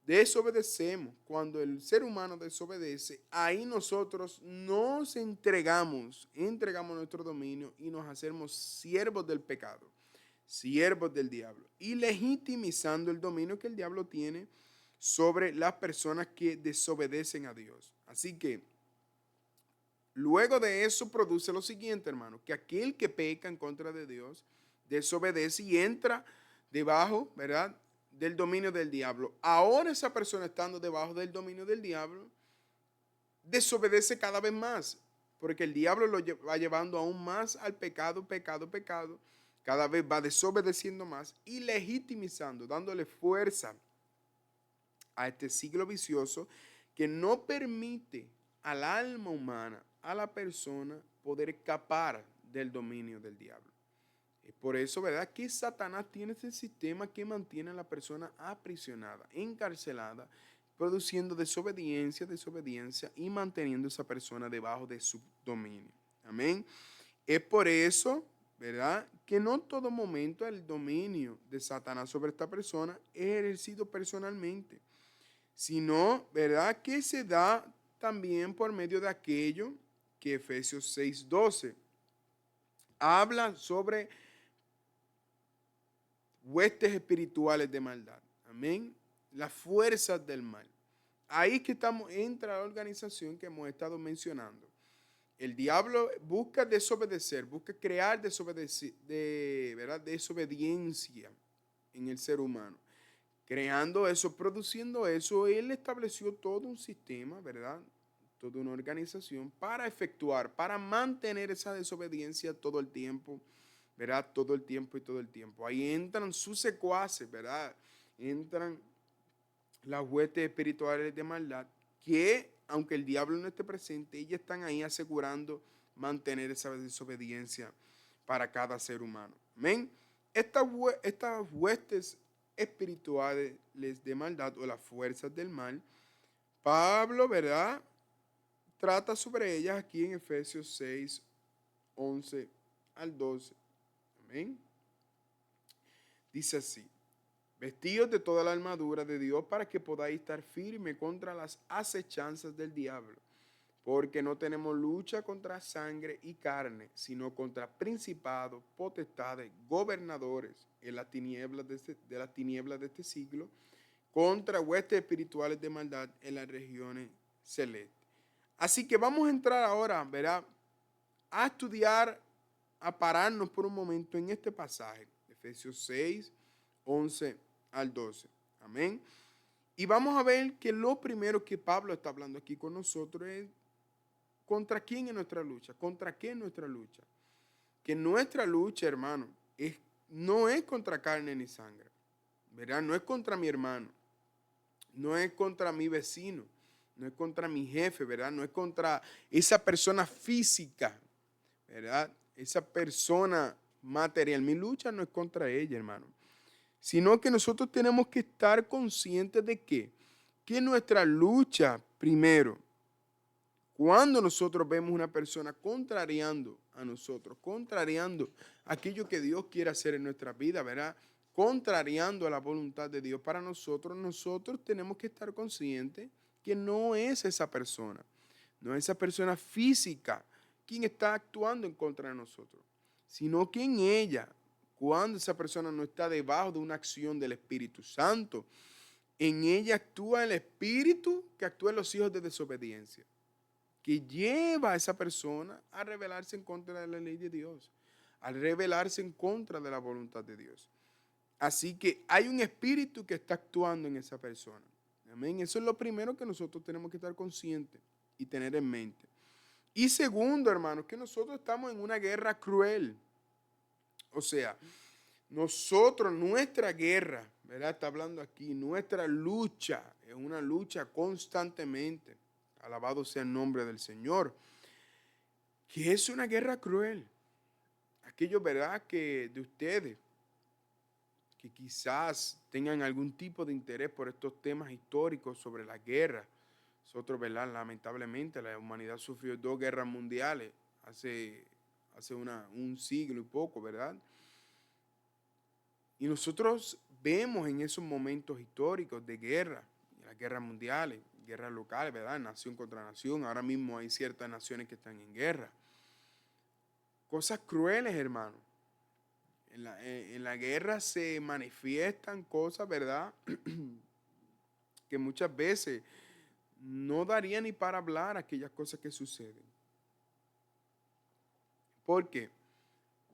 desobedecemos, cuando el ser humano desobedece, ahí nosotros nos entregamos nuestro dominio y nos hacemos siervos del pecado, siervos del diablo, y legitimizando el dominio que el diablo tiene sobre las personas que desobedecen a Dios. Así que luego de eso produce lo siguiente, hermano, que aquel que peca en contra de Dios desobedece y entra debajo, ¿verdad?, del dominio del diablo. Ahora esa persona, estando debajo del dominio del diablo, desobedece cada vez más, porque el diablo lo va llevando aún más al pecado, pecado. Cada vez va desobedeciendo más y legitimizando, dándole fuerza a este ciclo vicioso que no permite al alma humana, a la persona, poder escapar del dominio del diablo. Es por eso, ¿verdad?, que Satanás tiene ese sistema que mantiene a la persona aprisionada, encarcelada, produciendo desobediencia y manteniendo a esa persona debajo de su dominio. Amén. Es por eso, ¿verdad?, que no en todo momento el dominio de Satanás sobre esta persona es ejercido personalmente, sino, ¿verdad?, que se da también por medio de aquello que Efesios 6:12 habla sobre huestes espirituales de maldad. Amén. Las fuerzas del mal. Ahí es que entra la organización que hemos estado mencionando. El diablo busca desobedecer, busca crear desobediencia en el ser humano. Creando eso, produciendo eso, él estableció todo un sistema, ¿verdad?, toda una organización para efectuar, para mantener esa desobediencia todo el tiempo, ¿verdad? Todo el tiempo y todo el tiempo. Ahí entran sus secuaces, ¿verdad? Entran las huestes espirituales de maldad que, aunque el diablo no esté presente, ellas están ahí asegurando mantener esa desobediencia para cada ser humano. Amén. Estas huestes espirituales de maldad o las fuerzas del mal, Pablo, ¿verdad?, trata sobre ellas aquí en Efesios 6, 11 al 12. Amén. Dice así: vestidos de toda la armadura de Dios para que podáis estar firme contra las acechanzas del diablo, porque no tenemos lucha contra sangre y carne, sino contra principados, potestades, gobernadores en las tinieblas de este siglo, contra huestes espirituales de maldad en las regiones celestes. Así que vamos a entrar ahora, ¿verdad?, a estudiar, a pararnos por un momento en este pasaje, Efesios 6, 11 al 12. Amén. Y vamos a ver que lo primero que Pablo está hablando aquí con nosotros es contra quién es nuestra lucha, contra qué es nuestra lucha. Que nuestra lucha, hermano, no es contra carne ni sangre, ¿verdad? No es contra mi hermano, no es contra mi vecino, no es contra mi jefe, ¿verdad? No es contra esa persona física, ¿verdad? Esa persona material. Mi lucha no es contra ella, hermano, sino que nosotros tenemos que estar conscientes de que nuestra lucha, primero, cuando nosotros vemos una persona contrariando a nosotros, contrariando aquello que Dios quiere hacer en nuestra vida, ¿verdad?, contrariando a la voluntad de Dios para nosotros, nosotros tenemos que estar conscientes que no es esa persona, no es esa persona física quien está actuando en contra de nosotros, sino que en ella, cuando esa persona no está debajo de una acción del Espíritu Santo, en ella actúa el Espíritu que actúa en los hijos de desobediencia, que lleva a esa persona a rebelarse en contra de la ley de Dios, a rebelarse en contra de la voluntad de Dios. Así que hay un espíritu que está actuando en esa persona. Amén. Eso es lo primero que nosotros tenemos que estar conscientes y tener en mente. Y segundo, hermanos, que nosotros estamos en una guerra cruel. O sea, nosotros, nuestra guerra, ¿verdad? Está hablando aquí, nuestra lucha es una lucha constantemente. Alabado sea el nombre del Señor. Que es una guerra cruel. Aquellos, ¿verdad?, que de ustedes que quizás tengan algún tipo de interés por estos temas históricos sobre la guerra. Nosotros, ¿verdad?, lamentablemente la humanidad sufrió 2 guerras mundiales hace un siglo y poco, ¿verdad? Y nosotros vemos en esos momentos históricos de guerra, las guerras mundiales, guerras locales, ¿verdad?, nación contra nación. Ahora mismo hay ciertas naciones que están en guerra. Cosas crueles, hermano. En la guerra se manifiestan cosas, ¿verdad?, que muchas veces no daría ni para hablar aquellas cosas que suceden. ¿Por qué?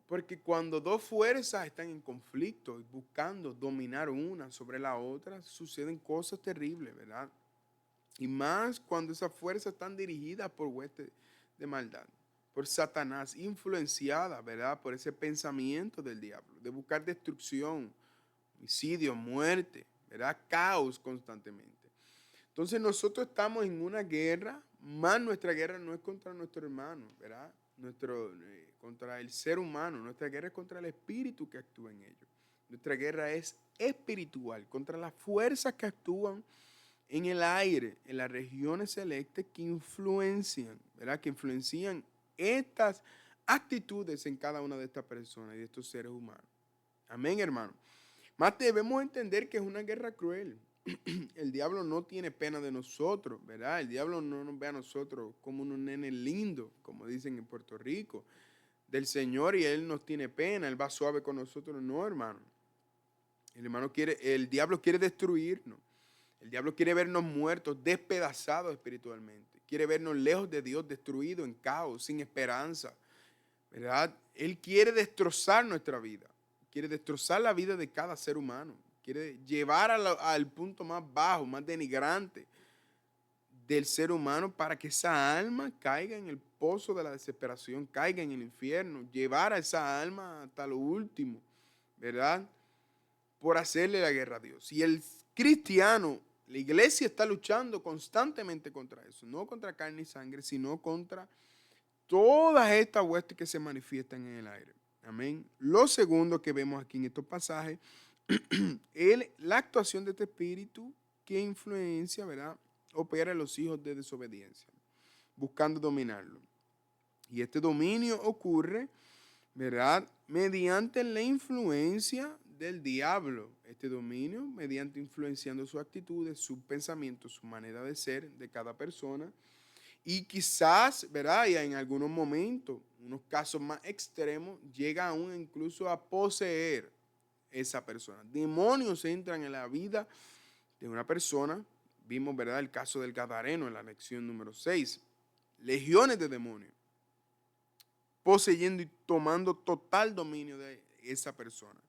Porque cuando dos fuerzas están en conflicto y buscando dominar una sobre la otra, suceden cosas terribles, ¿verdad? Y más cuando esas fuerzas están dirigidas por huestes de maldad, por Satanás, influenciadas, ¿verdad? Por ese pensamiento del diablo, de buscar destrucción, homicidio, muerte, ¿verdad? Caos constantemente. Entonces nosotros estamos en una guerra, más nuestra guerra no es contra nuestro hermano, ¿verdad? Contra el ser humano, nuestra guerra es contra el espíritu que actúa en ellos. Nuestra guerra es espiritual, contra las fuerzas que actúan en el aire, en las regiones celestes que influencian, ¿verdad? Que influencian estas actitudes en cada una de estas personas y de estos seres humanos. Amén, hermano. Más debemos entender que es una guerra cruel. El diablo no tiene pena de nosotros, ¿verdad? El diablo no nos ve a nosotros como unos nenes lindos, como dicen en Puerto Rico, del Señor, y Él nos tiene pena, Él va suave con nosotros. No, hermano. El diablo quiere destruirnos. El diablo quiere vernos muertos, despedazados espiritualmente. Quiere vernos lejos de Dios, destruidos, en caos, sin esperanza, ¿verdad? Él quiere destrozar nuestra vida. Quiere destrozar la vida de cada ser humano. Quiere llevar al punto más bajo, más denigrante del ser humano para que esa alma caiga en el pozo de la desesperación, caiga en el infierno, llevar a esa alma hasta lo último, ¿verdad? Por hacerle la guerra a Dios. Y el cristiano, la iglesia está luchando constantemente contra eso, no contra carne y sangre, sino contra todas estas huestes que se manifiestan en el aire. Amén. Lo segundo que vemos aquí en estos pasajes es la actuación de este espíritu que influencia, ¿verdad? Opera en los hijos de desobediencia, buscando dominarlo. Y este dominio ocurre, ¿verdad? Mediante la influencia del diablo. Este dominio, mediante influenciando sus actitudes, sus pensamientos, su manera de ser de cada persona. Y quizás, ¿verdad? Y en algunos momentos, unos casos más extremos, llega aún incluso a poseer esa persona. Demonios entran en la vida de una persona. Vimos, ¿verdad? El caso del Gadareno en la lección número 6. Legiones de demonios poseyendo y tomando total dominio de esa persona.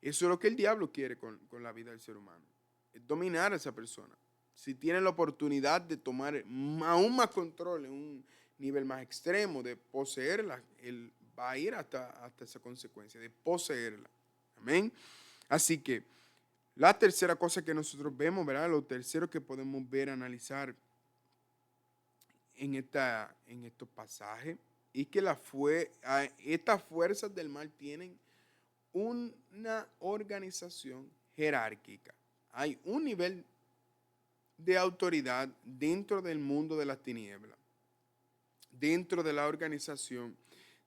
Eso es lo que el diablo quiere con la vida del ser humano. Es dominar a esa persona. Si tiene la oportunidad de tomar aún más control en un nivel más extremo, de poseerla, él va a ir hasta esa consecuencia, de poseerla. Amén. Así que la tercera cosa que nosotros vemos, ¿verdad? Lo tercero que podemos ver, analizar en estos pasajes, y que estas fuerzas del mal tienen una organización jerárquica. Hay un nivel de autoridad dentro del mundo de las tinieblas, dentro de la organización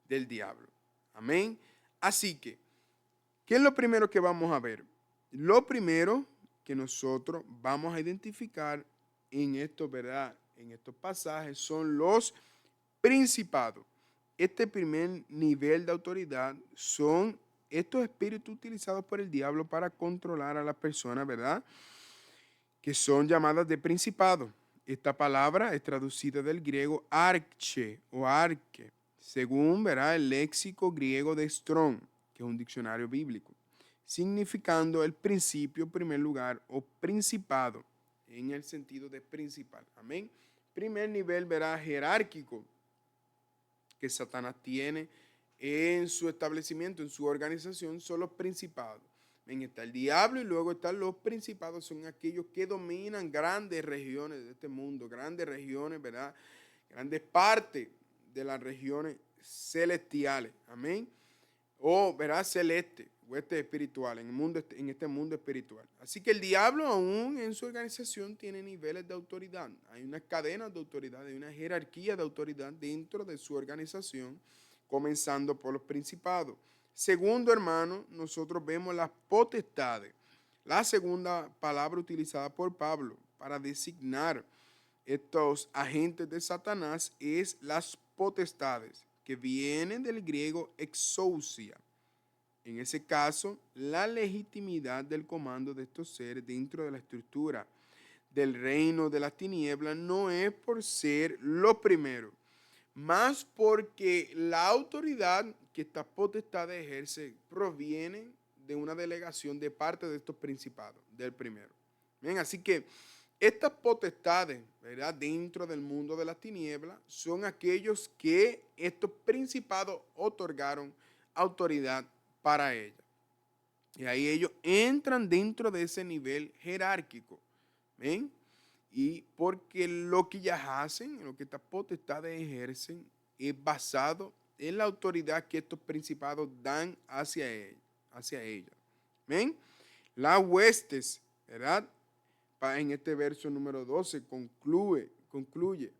del diablo. Amén. Así que, ¿qué es lo primero que vamos a ver? Lo primero que nosotros vamos a identificar en esto, ¿verdad? En estos pasajes son los principados. Este primer nivel de autoridad son estos espíritus utilizados por el diablo para controlar a las personas, ¿verdad? Que son llamadas de principado. Esta palabra es traducida del griego arche o arque, según, ¿verdad? El léxico griego de Strong, que es un diccionario bíblico, significando el principio, primer lugar, o principado, en el sentido de principal. Amén. Primer nivel, ¿verdad? Jerárquico que Satanás tiene en su establecimiento, en su organización, son los principados. Está el diablo y luego están los principados, son aquellos que dominan grandes regiones de este mundo, grandes regiones, ¿verdad? Grandes partes de las regiones celestiales, amén. O, ¿verdad? Celeste, hueste espiritual, en este mundo espiritual. Así que el diablo aún en su organización tiene niveles de autoridad. Hay unas cadenas de autoridad, hay una jerarquía de autoridad dentro de su organización, comenzando por los principados. Segundo, hermano, nosotros vemos las potestades. La segunda palabra utilizada por Pablo para designar estos agentes de Satanás es las potestades, que vienen del griego exousia. En ese caso, la legitimidad del comando de estos seres dentro de la estructura del reino de las tinieblas no es por ser los primeros, más porque la autoridad que estas potestades ejerce proviene de una delegación de parte de estos principados, del primero. Bien, así que estas potestades, ¿verdad?, dentro del mundo de las tinieblas, son aquellos que estos principados otorgaron autoridad para ellas. Y ahí ellos entran dentro de ese nivel jerárquico. ¿Ven? Y porque lo que ellas hacen, lo que estas potestades ejercen, es basado en la autoridad que estos principados dan hacia ella. ¿Ven? Las huestes, ¿verdad? En este verso número 12 concluye,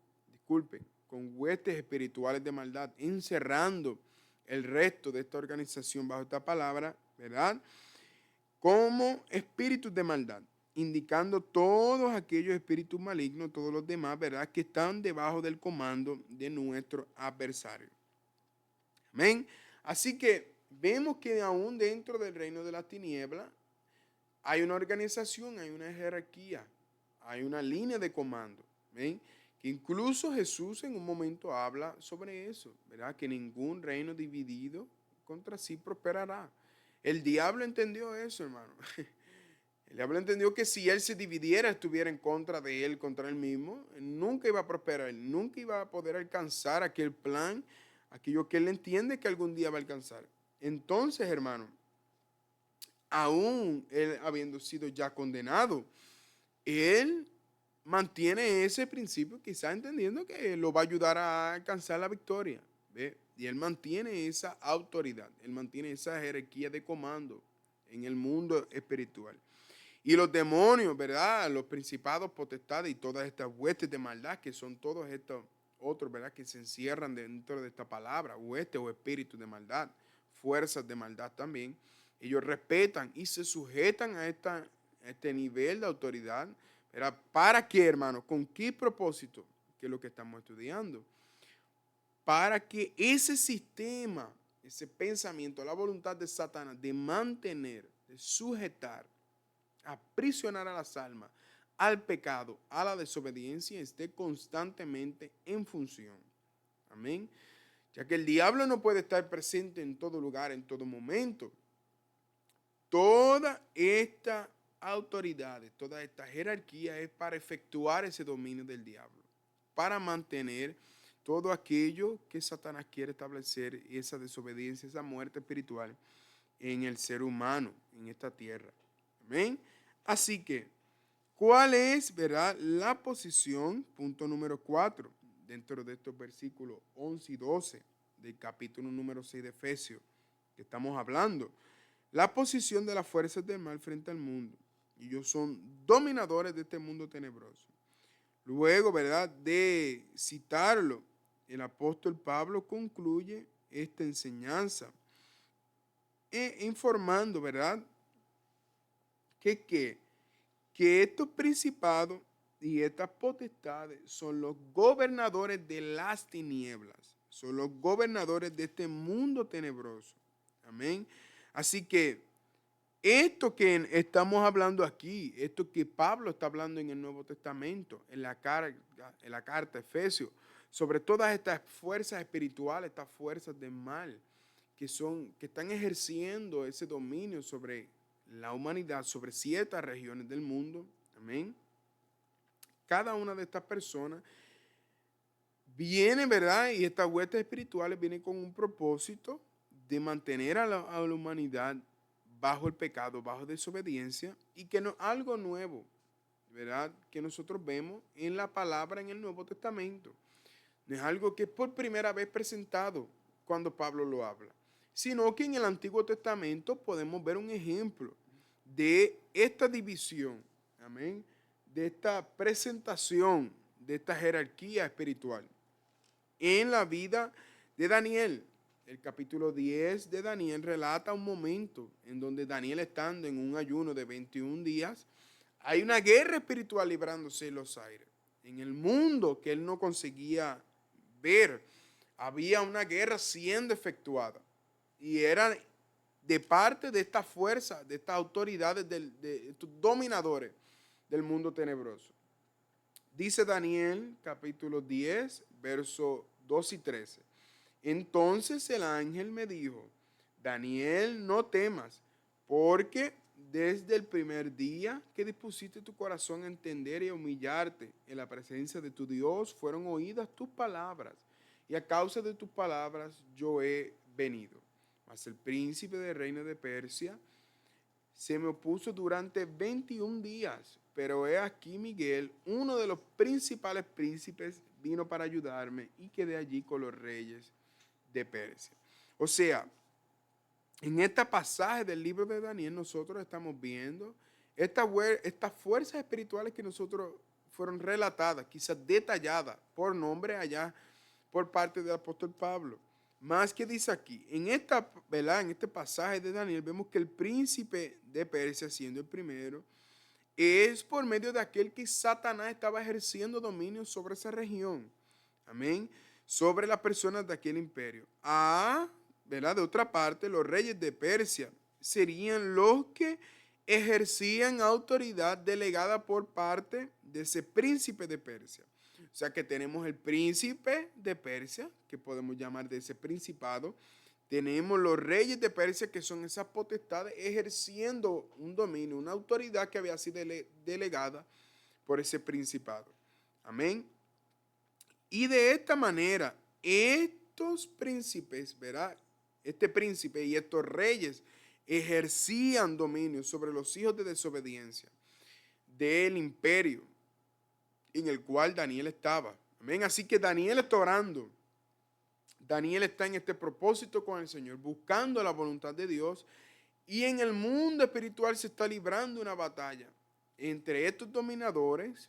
con huestes espirituales de maldad, encerrando el resto de esta organización bajo esta palabra, ¿verdad?, como espíritus de maldad, indicando todos aquellos espíritus malignos, todos los demás, ¿verdad?, que están debajo del comando de nuestro adversario. Amén. Así que vemos que aún dentro del reino de las tinieblas hay una organización, hay una jerarquía, hay una línea de comando. ¿Ven? Que incluso Jesús en un momento habla sobre eso, ¿verdad? Que ningún reino dividido contra sí prosperará. El diablo entendió eso, hermano. El diablo entendió que si él se dividiera, estuviera en contra de él, contra él mismo, nunca iba a prosperar, él nunca iba a poder alcanzar aquel plan, aquello que él entiende que algún día va a alcanzar. Entonces, hermano, aún él habiendo sido ya condenado, él mantiene ese principio, quizá entendiendo que lo va a ayudar a alcanzar la victoria. ¿Ve? Y él mantiene esa autoridad, él mantiene esa jerarquía de comando en el mundo espiritual. Y los demonios, ¿verdad? Los principados, potestades y todas estas huestes de maldad, que son todos estos otros, ¿verdad?, que se encierran dentro de esta palabra, huestes o espíritus de maldad, fuerzas de maldad también. Ellos respetan y se sujetan a este nivel de autoridad. ¿Verdad? ¿Para qué, hermano? ¿Con qué propósito? Que es lo que estamos estudiando. Para que ese sistema, ese pensamiento, la voluntad de Satanás de mantener, de sujetar, aprisionar a las almas al pecado, a la desobediencia, esté constantemente en función. Amén. Ya que el diablo no puede estar presente en todo lugar, en todo momento. Toda esta autoridades, toda esta jerarquía es para efectuar ese dominio del diablo, para mantener todo aquello que Satanás quiere establecer, esa desobediencia, esa muerte espiritual en el ser humano, en esta tierra. Amén. Así que, ¿cuál es, verdad, la posición? Punto número 4, dentro de estos versículos 11 y 12 del capítulo número 6 de Efesios, que estamos hablando. La posición de las fuerzas del mal frente al mundo. Ellos son dominadores de este mundo tenebroso. Luego, ¿verdad?, de citarlo, el apóstol Pablo concluye esta enseñanza informando, ¿verdad?, que estos principados y estas potestades son los gobernadores de las tinieblas, son los gobernadores de este mundo tenebroso. Amén. Así que esto que estamos hablando aquí, esto que Pablo está hablando en el Nuevo Testamento, en la carta a Efesios, sobre todas estas fuerzas espirituales, estas fuerzas del mal, que están ejerciendo ese dominio sobre la humanidad, sobre ciertas regiones del mundo. Amén. Cada una de estas personas viene, ¿verdad? Y estas huestes espirituales vienen con un propósito de mantener a la humanidad bajo el pecado, bajo desobediencia, y que no algo nuevo, ¿verdad?, que nosotros vemos en la palabra en el Nuevo Testamento. No es algo que es por primera vez presentado cuando Pablo lo habla, sino que en el Antiguo Testamento podemos ver un ejemplo de esta división, amén, de esta presentación, de esta jerarquía espiritual en la vida de Daniel. El capítulo 10 de Daniel relata un momento en donde Daniel, estando en un ayuno de 21 días, hay una guerra espiritual librándose en los aires. En el mundo que él no conseguía ver, había una guerra siendo efectuada. Y era de parte de esta fuerza, de estas autoridades, de estos dominadores del mundo tenebroso. Dice Daniel, capítulo 10, versos 2 y 13. Entonces el ángel me dijo, Daniel, no temas, porque desde el primer día que dispusiste tu corazón a entender y a humillarte en la presencia de tu Dios, fueron oídas tus palabras, y a causa de tus palabras yo he venido. Mas el príncipe del reino de Persia se me opuso durante 21 días, pero he aquí Miguel, uno de los principales príncipes, vino para ayudarme y quedé allí con los reyes de Persia. O sea, en este pasaje del libro de Daniel nosotros estamos viendo estas fuerzas espirituales que nosotros fueron relatadas, quizás detalladas por nombre allá por parte del apóstol Pablo. Más que dice aquí, ¿verdad? En este pasaje de Daniel vemos que el príncipe de Persia, siendo el primero, es por medio de aquel que Satanás estaba ejerciendo dominio sobre esa región. Amén. Sobre las personas de aquel imperio. ¿Verdad? De otra parte, los reyes de Persia serían los que ejercían autoridad delegada por parte de ese príncipe de Persia. O sea que tenemos el príncipe de Persia, que podemos llamar de ese principado. Tenemos los reyes de Persia, que son esas potestades ejerciendo un dominio, una autoridad que había sido delegada por ese principado. Amén. Y de esta manera, estos príncipes, ¿verdad? Este príncipe y estos reyes ejercían dominio sobre los hijos de desobediencia del imperio en el cual Daniel estaba. Amén. Así que Daniel está orando. Daniel está en este propósito con el Señor, buscando la voluntad de Dios. Y en el mundo espiritual se está librando una batalla entre estos dominadores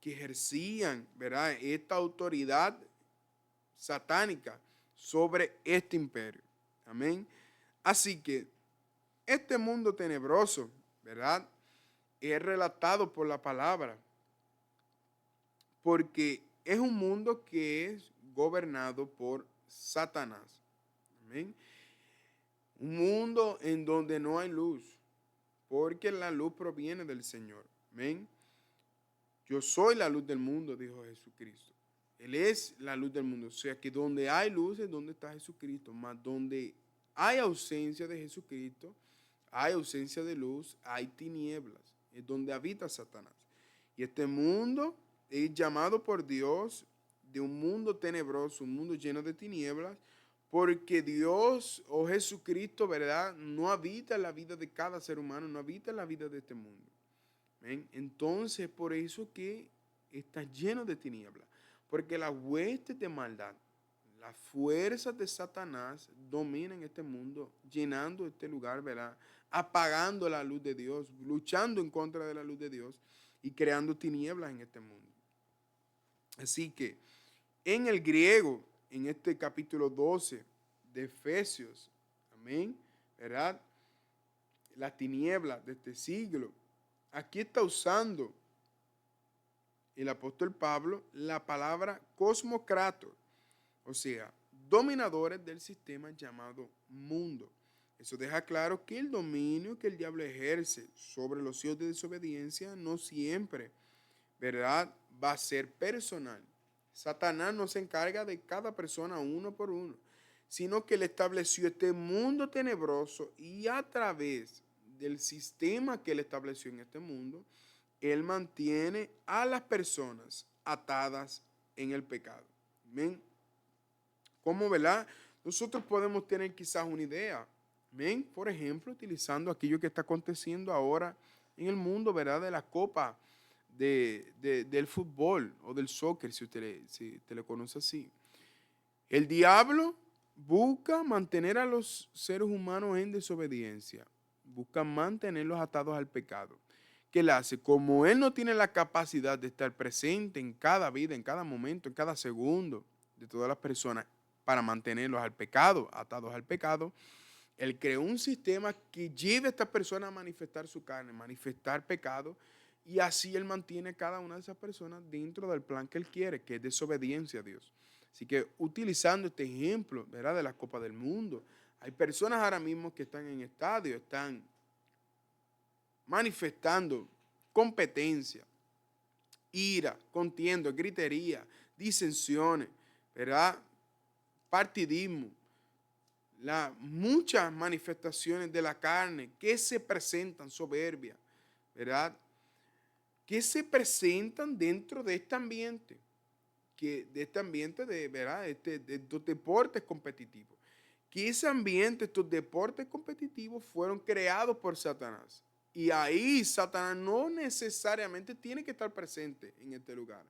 que ejercían, ¿verdad?, esta autoridad satánica sobre este imperio. Amén. Así que este mundo tenebroso, ¿verdad?, es relatado por la palabra, porque es un mundo que es gobernado por Satanás. Amén. Un mundo en donde no hay luz, porque la luz proviene del Señor. Amén. Yo soy la luz del mundo, dijo Jesucristo. Él es la luz del mundo. O sea que donde hay luz es donde está Jesucristo. Mas donde hay ausencia de Jesucristo, hay ausencia de luz, hay tinieblas. Es donde habita Satanás. Y este mundo es llamado por Dios de un mundo tenebroso, un mundo lleno de tinieblas, porque Dios o Jesucristo, ¿verdad?, no habita en la vida de cada ser humano, no habita en la vida de este mundo. ¿Ven? Entonces, por eso que está lleno de tinieblas, porque las huestes de maldad, las fuerzas de Satanás dominan este mundo, llenando este lugar, ¿verdad?, apagando la luz de Dios, luchando en contra de la luz de Dios y creando tinieblas en este mundo. Así que en el griego, en este capítulo 12 de Efesios, amén, ¿verdad?, las tinieblas de este siglo, aquí está usando el apóstol Pablo la palabra cosmocrator, o sea, dominadores del sistema llamado mundo. Eso deja claro que el dominio que el diablo ejerce sobre los hijos de desobediencia no siempre, ¿verdad?, va a ser personal. Satanás no se encarga de cada persona uno por uno, sino que él estableció este mundo tenebroso y a través del sistema que él estableció en este mundo, él mantiene a las personas atadas en el pecado. Amén. ¿Cómo, verdad? Nosotros podemos tener quizás una idea. Amén. Por ejemplo, utilizando aquello que está aconteciendo ahora en el mundo, ¿verdad?, de la copa del fútbol o del soccer, si usted le conoce así. El diablo busca mantener a los seres humanos en desobediencia, busca mantenerlos atados al pecado. ¿Qué él hace? Como él no tiene la capacidad de estar presente en cada vida, en cada momento, en cada segundo de todas las personas para mantenerlos al pecado, atados al pecado, él creó un sistema que lleve a estas personas a manifestar su carne, manifestar pecado, y así él mantiene a cada una de esas personas dentro del plan que él quiere, que es desobediencia a Dios. Así que utilizando este ejemplo, ¿verdad?, de la Copa del Mundo, hay personas ahora mismo que están en estadio, están manifestando competencia, ira, contienda, gritería, disensiones, ¿verdad? Partidismo, muchas manifestaciones de la carne que se presentan, soberbia, ¿verdad? Que se presentan dentro de este ambiente, ¿verdad? De estos deportes competitivos. Que ese ambiente, estos deportes competitivos fueron creados por Satanás. Y ahí Satanás no necesariamente tiene que estar presente en este lugar,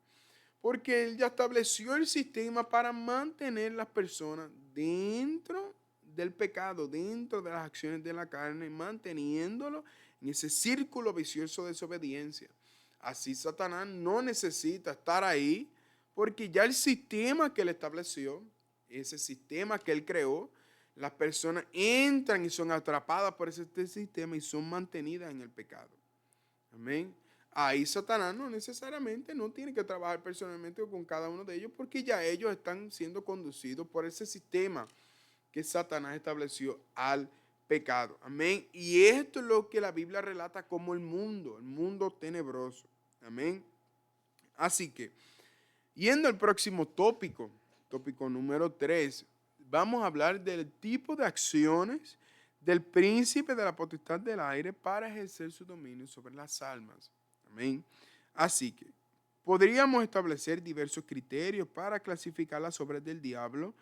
porque él ya estableció el sistema para mantener las personas dentro del pecado, dentro de las acciones de la carne, manteniéndolo en ese círculo vicioso de desobediencia. Así Satanás no necesita estar ahí, porque ya el sistema que él estableció, ese sistema que él creó, las personas entran y son atrapadas por ese sistema y son mantenidas en el pecado. Amén. Ahí Satanás no necesariamente no tiene que trabajar personalmente con cada uno de ellos, porque ya ellos están siendo conducidos por ese sistema que Satanás estableció al pecado. Amén. Y esto es lo que la Biblia relata como el mundo tenebroso. Amén. Así que, yendo al próximo tópico número 3, vamos a hablar del tipo de acciones del príncipe de la potestad del aire para ejercer su dominio sobre las almas. Amén. Así que podríamos establecer diversos criterios para clasificar las obras del diablo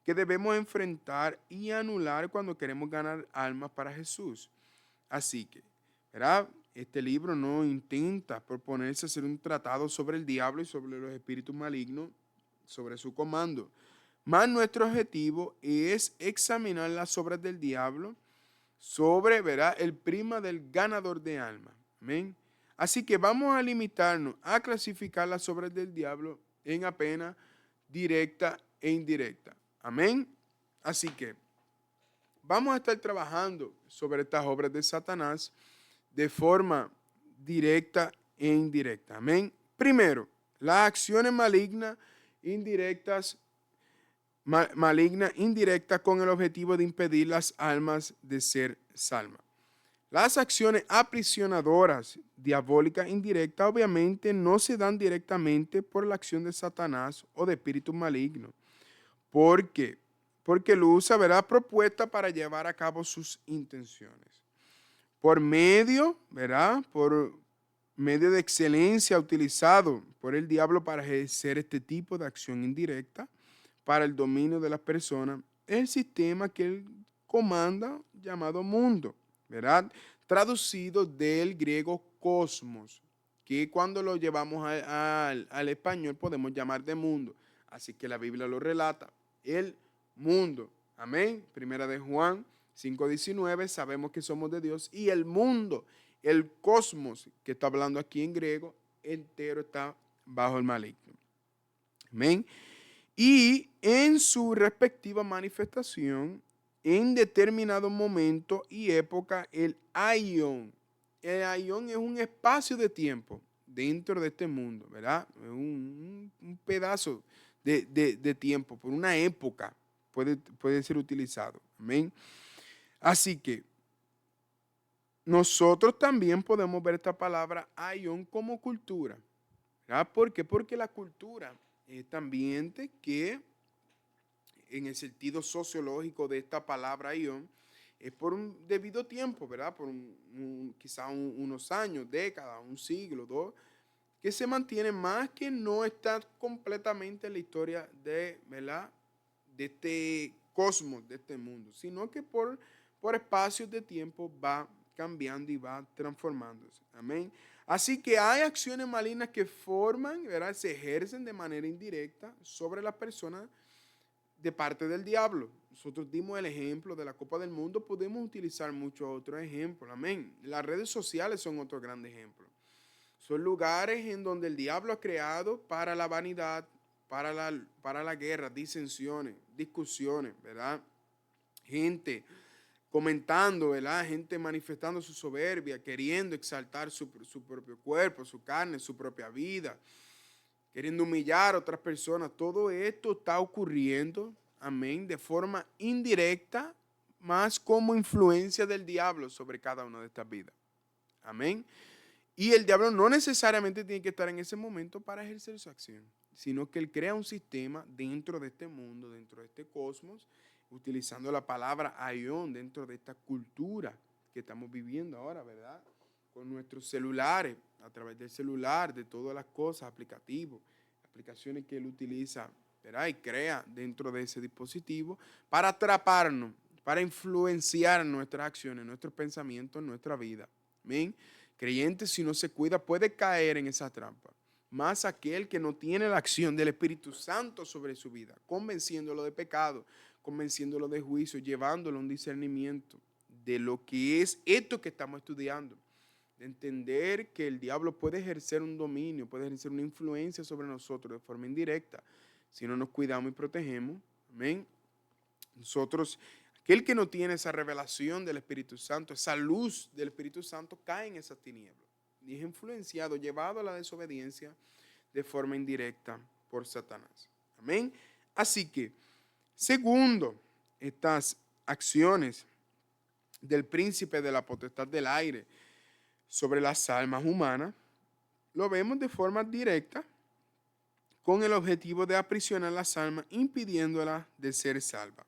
que debemos enfrentar y anular cuando queremos ganar almas para Jesús. Así que, ¿verdad? Este libro no intenta proponerse hacer un tratado sobre el diablo y sobre los espíritus malignos, sobre su comando. Más nuestro objetivo es examinar las obras del diablo sobre, ¿verdad?, el prisma del ganador de almas. Amén. Así que vamos a limitarnos a clasificar las obras del diablo en apenas directa e indirecta. Amén. Así que vamos a estar trabajando sobre estas obras de Satanás de forma directa e indirecta. Amén. Primero, las acciones malignas indirectas con el objetivo de impedir las almas de ser salvas. Las acciones aprisionadoras, diabólicas, indirectas, obviamente no se dan directamente por la acción de Satanás o de espíritus malignos. ¿Por qué? Porque lo usa, ¿verdad?, propuesta para llevar a cabo sus intenciones. Por medio de excelencia utilizado por el diablo para ejercer este tipo de acción indirecta para el dominio de las personas, es el sistema que él comanda llamado mundo, ¿verdad? Traducido del griego cosmos, que cuando lo llevamos al español podemos llamar de mundo. Así que la Biblia lo relata, el mundo. Amén. Primera de Juan 5:19, sabemos que somos de Dios, y el mundo, el cosmos, que está hablando aquí en griego, entero está bajo el maligno. Amén. Y en su respectiva manifestación, en determinado momento y época, el aion. El aion es un espacio de tiempo dentro de este mundo, ¿verdad? Un pedazo de tiempo, por una época puede ser utilizado. Amén. Así que nosotros también podemos ver esta palabra aion como cultura. ¿Verdad? ¿Por qué? Porque la cultura es este ambiente que, en el sentido sociológico de esta palabra aion, es por un debido tiempo, ¿verdad? Por quizá unos años, décadas, un siglo, dos, que se mantiene, más que no está completamente en la historia ¿verdad?, de este cosmos, de este mundo, sino que por espacios de tiempo va cambiando y va transformándose. Amén. Así que hay acciones malignas que forman, ¿verdad?, se ejercen de manera indirecta sobre las personas de parte del diablo. Nosotros dimos el ejemplo de la Copa del Mundo, podemos utilizar muchos otros ejemplos. Amén. Las redes sociales son otro gran ejemplo. Son lugares en donde el diablo ha creado para la vanidad, para la guerra, disensiones, discusiones, ¿verdad? Gente comentando, ¿verdad? Gente manifestando su soberbia, queriendo exaltar su propio cuerpo, su carne, su propia vida, queriendo humillar a otras personas. Todo esto está ocurriendo, amén, de forma indirecta, más como influencia del diablo sobre cada una de estas vidas. Amén. Y el diablo no necesariamente tiene que estar en ese momento para ejercer su acción, sino que él crea un sistema dentro de este mundo, dentro de este cosmos, utilizando la palabra aión dentro de esta cultura que estamos viviendo ahora, ¿verdad? Con nuestros celulares, a través del celular, de todas las cosas, aplicativos, aplicaciones que él utiliza, ¿verdad? Y crea dentro de ese dispositivo para atraparnos, para influenciar nuestras acciones, nuestros pensamientos, nuestra vida. ¿Amén? Creyente, si no se cuida, puede caer en esa trampa. Más aquel que no tiene la acción del Espíritu Santo sobre su vida, convenciéndolo de pecado, convenciéndolo de juicio, llevándolo a un discernimiento de lo que es esto que estamos estudiando. De entender que el diablo puede ejercer un dominio, puede ejercer una influencia sobre nosotros de forma indirecta, si no nos cuidamos y protegemos. Amén. Nosotros, aquel que no tiene esa revelación del Espíritu Santo, esa luz del Espíritu Santo, cae en esas tinieblas y es influenciado, llevado a la desobediencia de forma indirecta por Satanás. Amén. Así que, segundo, estas acciones del príncipe de la potestad del aire sobre las almas humanas, lo vemos de forma directa con el objetivo de aprisionar las almas, impidiéndolas de ser salvas.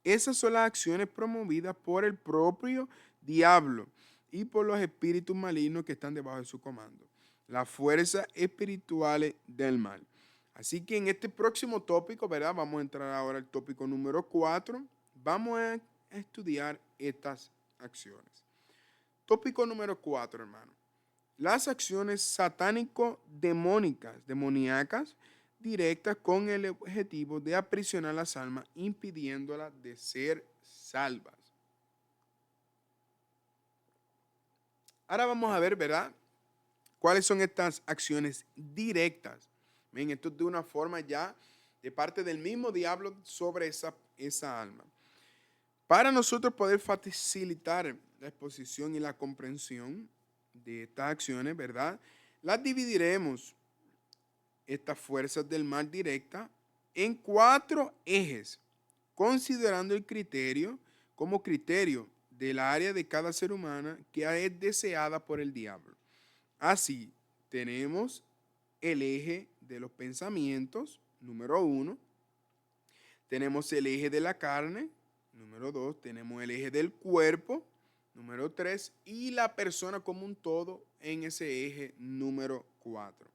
Esas son las acciones promovidas por el propio diablo y por los espíritus malignos que están debajo de su comando, las fuerzas espirituales del mal. Así que en este próximo tópico, ¿verdad? Vamos a entrar ahora al tópico número 4. Vamos a estudiar estas acciones. Tópico número 4, hermano. Las acciones demoníacas, directas con el objetivo de aprisionar las almas, impidiéndolas de ser salvas. Ahora vamos a ver, ¿verdad? ¿Cuáles son estas acciones directas? Ven, esto es de una forma ya de parte del mismo diablo sobre esa alma. Para nosotros poder facilitar la exposición y la comprensión de estas acciones, ¿verdad? Las dividiremos, estas fuerzas del mal directa, en 4 ejes, considerando el criterio como criterio del área de cada ser humano que es deseada por el diablo. Así, tenemos el eje de los pensamientos, número 1. Tenemos el eje de la carne, número 2. Tenemos el eje del cuerpo, número 3. Y la persona como un todo en ese eje número 4.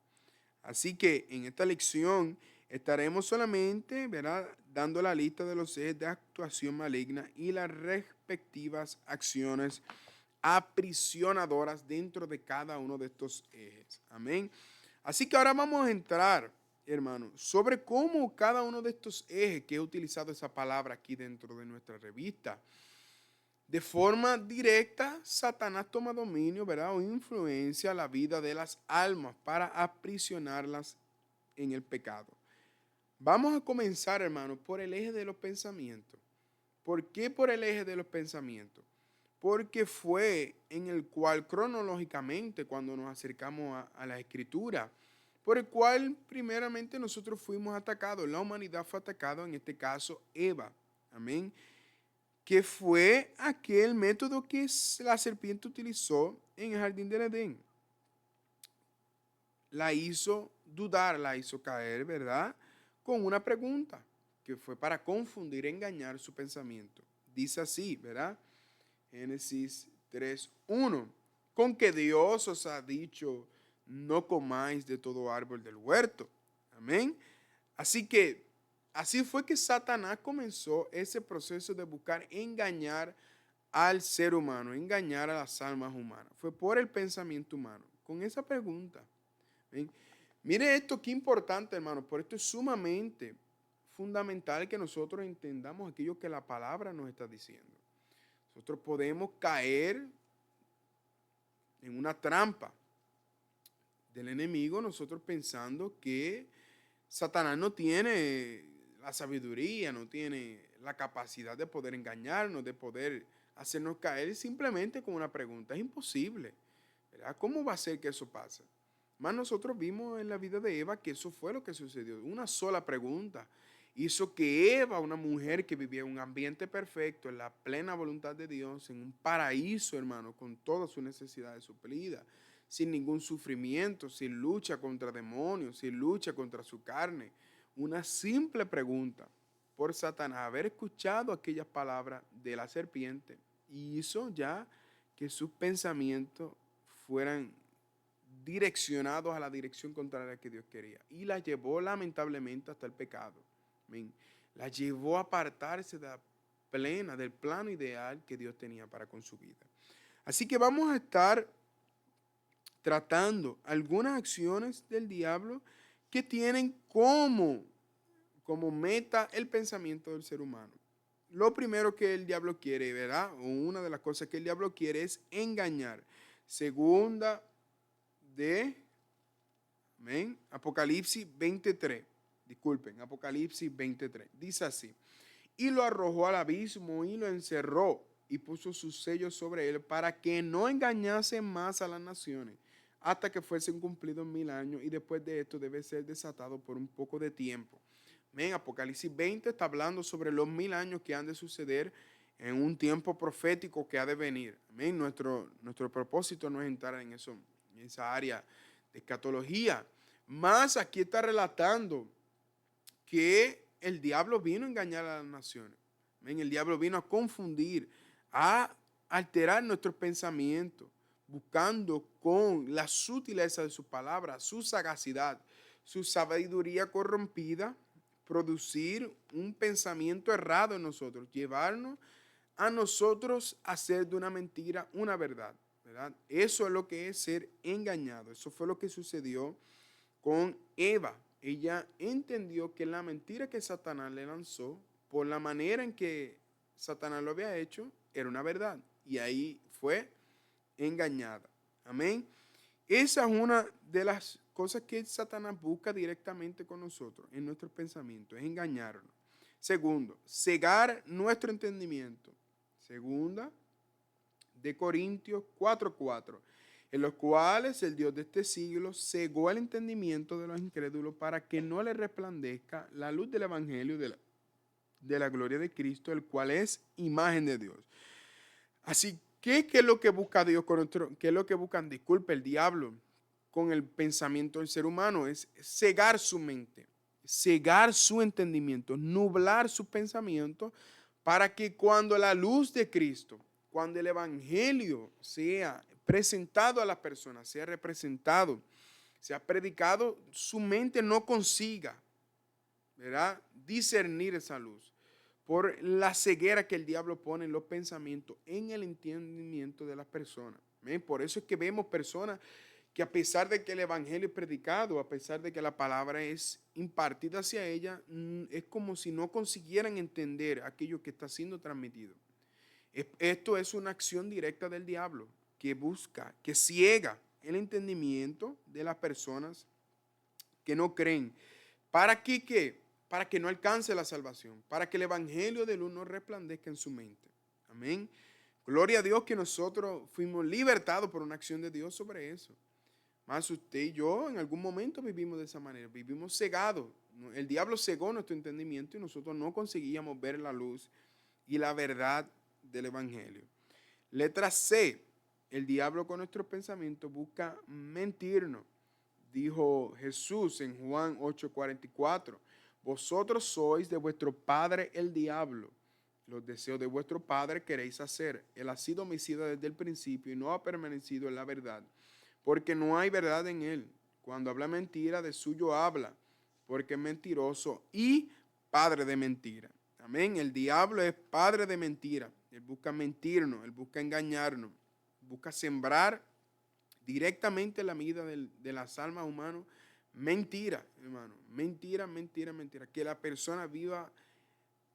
Así que en esta lección estaremos solamente, ¿verdad?, dando la lista de los ejes de actuación maligna y las respectivas acciones aprisionadoras dentro de cada uno de estos ejes. Amén. Así que ahora vamos a entrar, hermanos, sobre cómo cada uno de estos ejes, que he utilizado esa palabra aquí dentro de nuestra revista, de forma directa, Satanás toma dominio, ¿verdad?, o influencia la vida de las almas para aprisionarlas en el pecado. Vamos a comenzar, hermanos, por el eje de los pensamientos. ¿Por qué por el eje de los pensamientos? Porque fue en el cual cronológicamente, cuando nos acercamos a la Escritura, por el cual primeramente nosotros fuimos atacados, la humanidad fue atacada, en este caso Eva. Amén. Que fue aquel método que la serpiente utilizó en el jardín del Edén. La hizo dudar, la hizo caer, ¿verdad?, con una pregunta que fue para confundir, engañar su pensamiento. Dice así, ¿verdad? Génesis 3:1. Con que Dios os ha dicho, no comáis de todo árbol del huerto. Amén. Así que así fue que Satanás comenzó ese proceso de buscar engañar al ser humano, engañar a las almas humanas. Fue por el pensamiento humano, con esa pregunta. ¿Ven? Mire esto, qué importante, hermano. Por esto es sumamente fundamental que nosotros entendamos aquello que la palabra nos está diciendo. Nosotros podemos caer en una trampa del enemigo, nosotros pensando que Satanás no tiene la sabiduría, no tiene la capacidad de poder engañarnos, de poder hacernos caer simplemente con una pregunta. Es imposible, ¿verdad? ¿Cómo va a ser que eso pase? Más nosotros vimos en la vida de Eva que eso fue lo que sucedió. Una sola pregunta Hizo que Eva, una mujer que vivía en un ambiente perfecto, en la plena voluntad de Dios, en un paraíso, hermano, con todas sus necesidades suplidas, sin ningún sufrimiento, sin lucha contra demonios, sin lucha contra su carne. Una simple pregunta por Satanás, haber escuchado aquellas palabras de la serpiente, hizo ya que sus pensamientos fueran direccionados a la dirección contraria que Dios quería. Y la llevó lamentablemente hasta el pecado. Amén. La llevó a apartarse de la plena, del plano ideal que Dios tenía para con su vida. Así que vamos a estar tratando algunas acciones del diablo que tienen como meta el pensamiento del ser humano. Lo primero que el diablo quiere, ¿verdad? O una de las cosas que el diablo quiere es engañar. Segunda de, amén, Apocalipsis 23. Disculpen, Apocalipsis 23. Dice así: y lo arrojó al abismo y lo encerró y puso sus sellos sobre él para que no engañase más a las naciones hasta que fuesen cumplidos 1000 años, y después de esto debe ser desatado por un poco de tiempo. Amén. Apocalipsis 20 está hablando sobre los 1000 años que han de suceder en un tiempo profético que ha de venir. Amén. Nuestro propósito no es entrar en esa área de escatología. Más aquí está relatando que el diablo vino a engañar a las naciones. Amén. El diablo vino a confundir, a alterar nuestros pensamientos, buscando con la sutileza de sus palabras, su sagacidad, su sabiduría corrompida, producir un pensamiento errado en nosotros, llevarnos a nosotros a hacer de una mentira una verdad, ¿verdad? Eso es lo que es ser engañado. Eso fue lo que sucedió con Eva. Ella entendió que la mentira que Satanás le lanzó, por la manera en que Satanás lo había hecho, era una verdad. Y ahí fue engañada. Amén. Esa es una de las cosas que Satanás busca directamente con nosotros, en nuestros pensamientos, es engañarnos. Segundo, cegar nuestro entendimiento. Segunda de Corintios 4:4, en los cuales el Dios de este siglo cegó el entendimiento de los incrédulos para que no les resplandezca la luz del evangelio de la gloria de Cristo, el cual es imagen de Dios. Así que, ¿qué es lo que busca Dios con qué es lo que buscan, disculpe, el diablo con el pensamiento del ser humano? Es cegar su mente, cegar su entendimiento, nublar sus pensamientos, para que cuando la luz de Cristo, cuando el evangelio sea presentado a las personas, sea representado, sea predicado, su mente no consiga, ¿verdad?, discernir esa luz por la ceguera que el diablo pone en los pensamientos, en el entendimiento de las personas. ¿Ven? Por eso es que vemos personas que, a pesar de que el evangelio es predicado, a pesar de que la palabra es impartida hacia ella, es como si no consiguieran entender aquello que está siendo transmitido. Esto es una acción directa del diablo que busca, que ciega el entendimiento de las personas que no creen. ¿Para qué? ¿Qué? Para que no alcance la salvación, para que el evangelio de luz no resplandezca en su mente. Amén. Gloria a Dios que nosotros fuimos libertados por una acción de Dios sobre eso. Más usted y yo en algún momento vivimos de esa manera, vivimos cegados. El diablo cegó nuestro entendimiento y nosotros no conseguíamos ver la luz y la verdad del evangelio. Letra C, el diablo con nuestros pensamientos busca mentirnos. Dijo Jesús en Juan 8:44, vosotros sois de vuestro padre el diablo. Los deseos de vuestro padre queréis hacer. Él ha sido homicida desde el principio y no ha permanecido en la verdad, porque no hay verdad en él. Cuando habla mentira, de suyo habla, porque es mentiroso y padre de mentira. Amén. El diablo es padre de mentira. Él busca mentirnos, él busca engañarnos, busca sembrar directamente en la vida de las almas humanas mentira, hermano. Mentira, mentira, mentira. Que la persona viva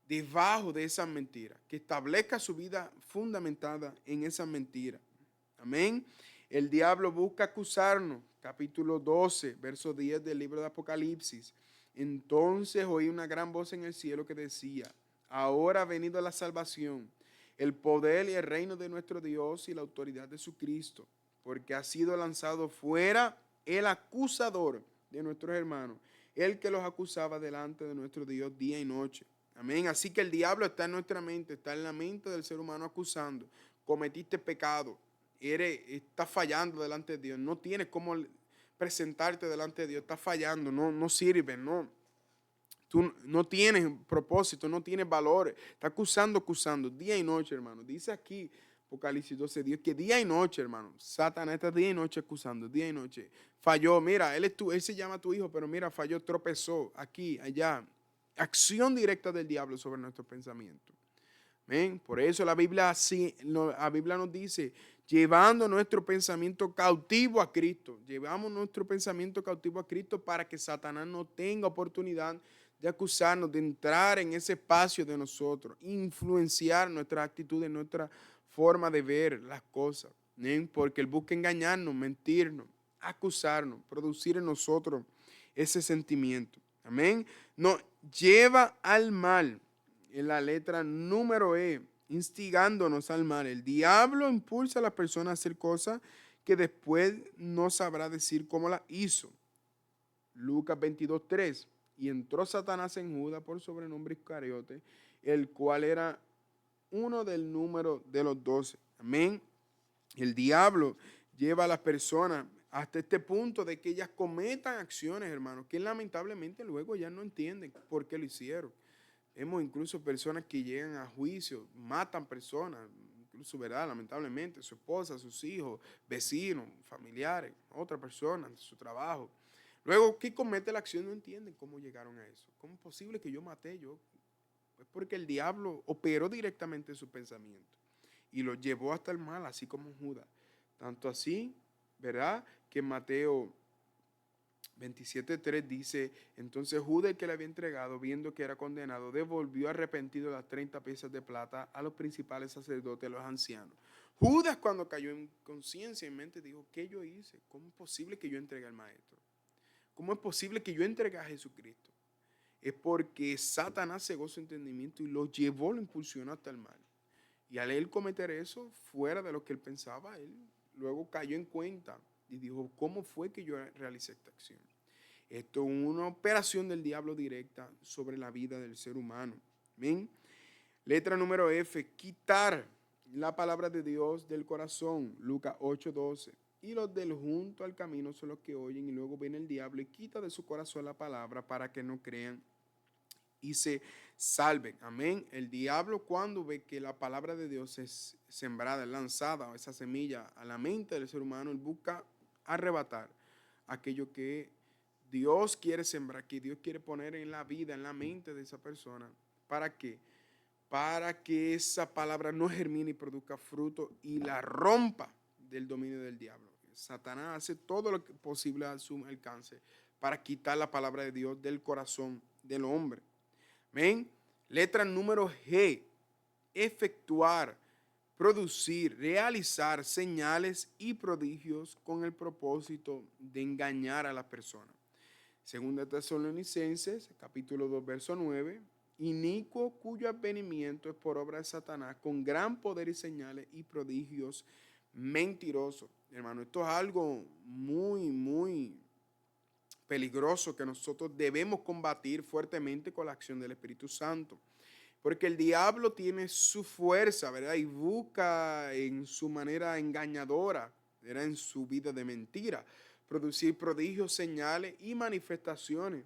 debajo de esas mentiras, que establezca su vida fundamentada en esas mentiras. Amén. El diablo busca acusarnos. Capítulo 12, verso 10 del libro de Apocalipsis. Entonces oí una gran voz en el cielo que decía, ahora ha venido la salvación, el poder y el reino de nuestro Dios y la autoridad de su Cristo, porque ha sido lanzado fuera el acusador de nuestros hermanos, el que los acusaba delante de nuestro Dios día y noche. Amén. Así que el diablo está en nuestra mente, está en la mente del ser humano acusando. Cometiste pecado, estás fallando delante de Dios, no tienes cómo presentarte delante de Dios, estás fallando, no sirves, no. Tú no tienes propósito, no tienes valores. Está acusando, día y noche, hermano. Dice aquí, Apocalipsis 12, Dios, que día y noche, hermano. Satanás está día y noche acusando, día y noche. Falló, mira, él se llama tu hijo, pero mira, falló, tropezó, aquí, allá. Acción directa del diablo sobre nuestro pensamiento. ¿Ven? Por eso la Biblia nos dice, llevando nuestro pensamiento cautivo a Cristo. Llevamos nuestro pensamiento cautivo a Cristo para que Satanás no tenga oportunidad de acusarnos, de entrar en ese espacio de nosotros, influenciar nuestra actitud, nuestra forma de ver las cosas. ¿Ven? Porque él busca engañarnos, mentirnos, acusarnos, producir en nosotros ese sentimiento. Amén. Nos lleva al mal. En la letra número E, instigándonos al mal. El diablo impulsa a la persona a hacer cosas que después no sabrá decir cómo las hizo. Lucas 22:3. Y entró Satanás en Judas por sobrenombre Iscariote, el cual era uno del número de los 12. Amén. El diablo lleva a las personas hasta este punto de que ellas cometan acciones, hermanos, que lamentablemente luego ya no entienden por qué lo hicieron. Vemos incluso personas que llegan a juicio, matan personas, incluso, ¿verdad? Lamentablemente, su esposa, sus hijos, vecinos, familiares, otra persona, su trabajo. Luego, ¿qué comete la acción? No entienden cómo llegaron a eso. ¿Cómo es posible que yo maté yo? Es porque el diablo operó directamente en su pensamiento y lo llevó hasta el mal, así como Judas. Tanto así, ¿verdad? Que Mateo 27:3 dice, entonces Judas, el que le había entregado, viendo que era condenado, devolvió arrepentido las 30 piezas de plata a los principales sacerdotes, a los ancianos. Judas, cuando cayó en conciencia, en mente, dijo, ¿qué yo hice? ¿Cómo es posible que yo entregue al maestro? ¿Cómo es posible que yo entregue a Jesucristo? Es porque Satanás cegó su entendimiento y lo llevó, lo impulsionó hasta el mal. Y al él cometer eso, fuera de lo que él pensaba, él luego cayó en cuenta y dijo, ¿cómo fue que yo realicé esta acción? Esto es una operación del diablo directa sobre la vida del ser humano. ¿Bien? Letra número F, quitar la palabra de Dios del corazón. Lucas 8:12. Y los del junto al camino son los que oyen y luego viene el diablo y quita de su corazón la palabra para que no crean y se salven. Amén. El diablo, cuando ve que la palabra de Dios es sembrada, es lanzada, esa semilla a la mente del ser humano, él busca arrebatar aquello que Dios quiere sembrar, que Dios quiere poner en la vida, en la mente de esa persona. ¿Para qué? Para que esa palabra no germine y produzca fruto y la rompa del dominio del diablo. Satanás hace todo lo posible a su alcance para quitar la palabra de Dios del corazón del hombre. ¿Ven? Letra número G. Efectuar, producir, realizar señales y prodigios con el propósito de engañar a la persona. Segunda Tesalonicenses, capítulo 2, verso 9. Inicuo cuyo advenimiento es por obra de Satanás, con gran poder y señales y prodigios mentirosos. Hermano, esto es algo muy peligroso que nosotros debemos combatir fuertemente con la acción del Espíritu Santo. Porque el diablo tiene su fuerza, ¿verdad? Y busca en su manera engañadora, ¿verdad? En su vida de mentira, producir prodigios, señales y manifestaciones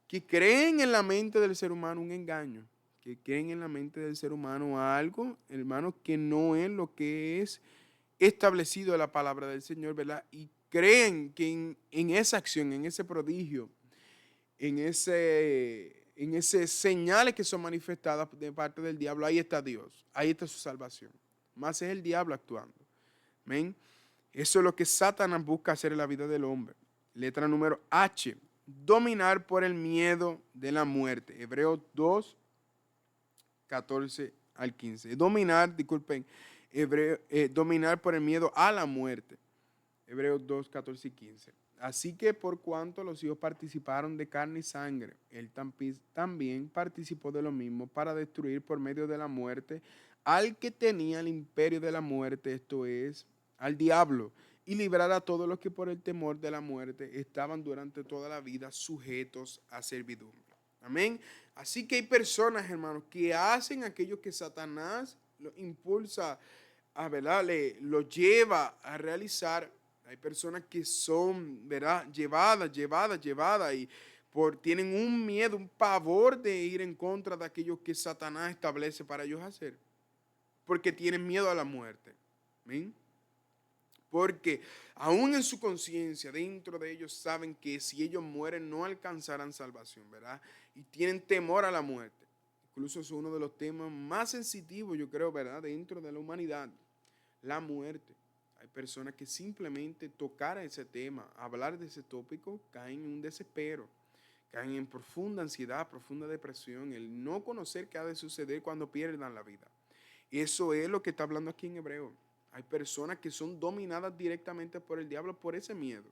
que creen en la mente del ser humano un engaño, que creen en la mente del ser humano algo, hermano, que no es lo que es establecido en la palabra del Señor, ¿verdad? Y creen que en esa acción, en ese prodigio, en ese señales que son manifestadas de parte del diablo, ahí está Dios, ahí está su salvación. Más es el diablo actuando. ¿Ven? Eso es lo que Satanás busca hacer en la vida del hombre. Letra número H. Dominar por el miedo de la muerte. Hebreos 2, 14 al 15. Dominar, disculpen, dominar por el miedo a la muerte. Hebreos 2, 14 y 15. Así que por cuanto los hijos participaron de carne y sangre, él también participó de lo mismo para destruir por medio de la muerte al que tenía el imperio de la muerte, esto es, al diablo, y librar a todos los que por el temor de la muerte estaban durante toda la vida sujetos a servidumbre. Amén. Así que hay personas, hermanos, que hacen aquello que Satanás lo impulsa a, ¿verdad? Lo lleva a realizar. Hay personas que son, ¿verdad? Llevadas y tienen un miedo, un pavor de ir en contra de aquello que Satanás establece para ellos hacer. Porque tienen miedo a la muerte. ¿Amén? Porque aún en su conciencia, dentro de ellos saben que si ellos mueren no alcanzarán salvación, ¿verdad? Y tienen temor a la muerte. Incluso es uno de los temas más sensitivos, yo creo, ¿verdad? Dentro de la humanidad, la muerte. Hay personas que simplemente tocar ese tema, hablar de ese tópico, caen en un desespero, caen en profunda ansiedad, profunda depresión, el no conocer qué ha de suceder cuando pierdan la vida. Y eso es lo que está hablando aquí en Hebreo. Hay personas que son dominadas directamente por el diablo por ese miedo.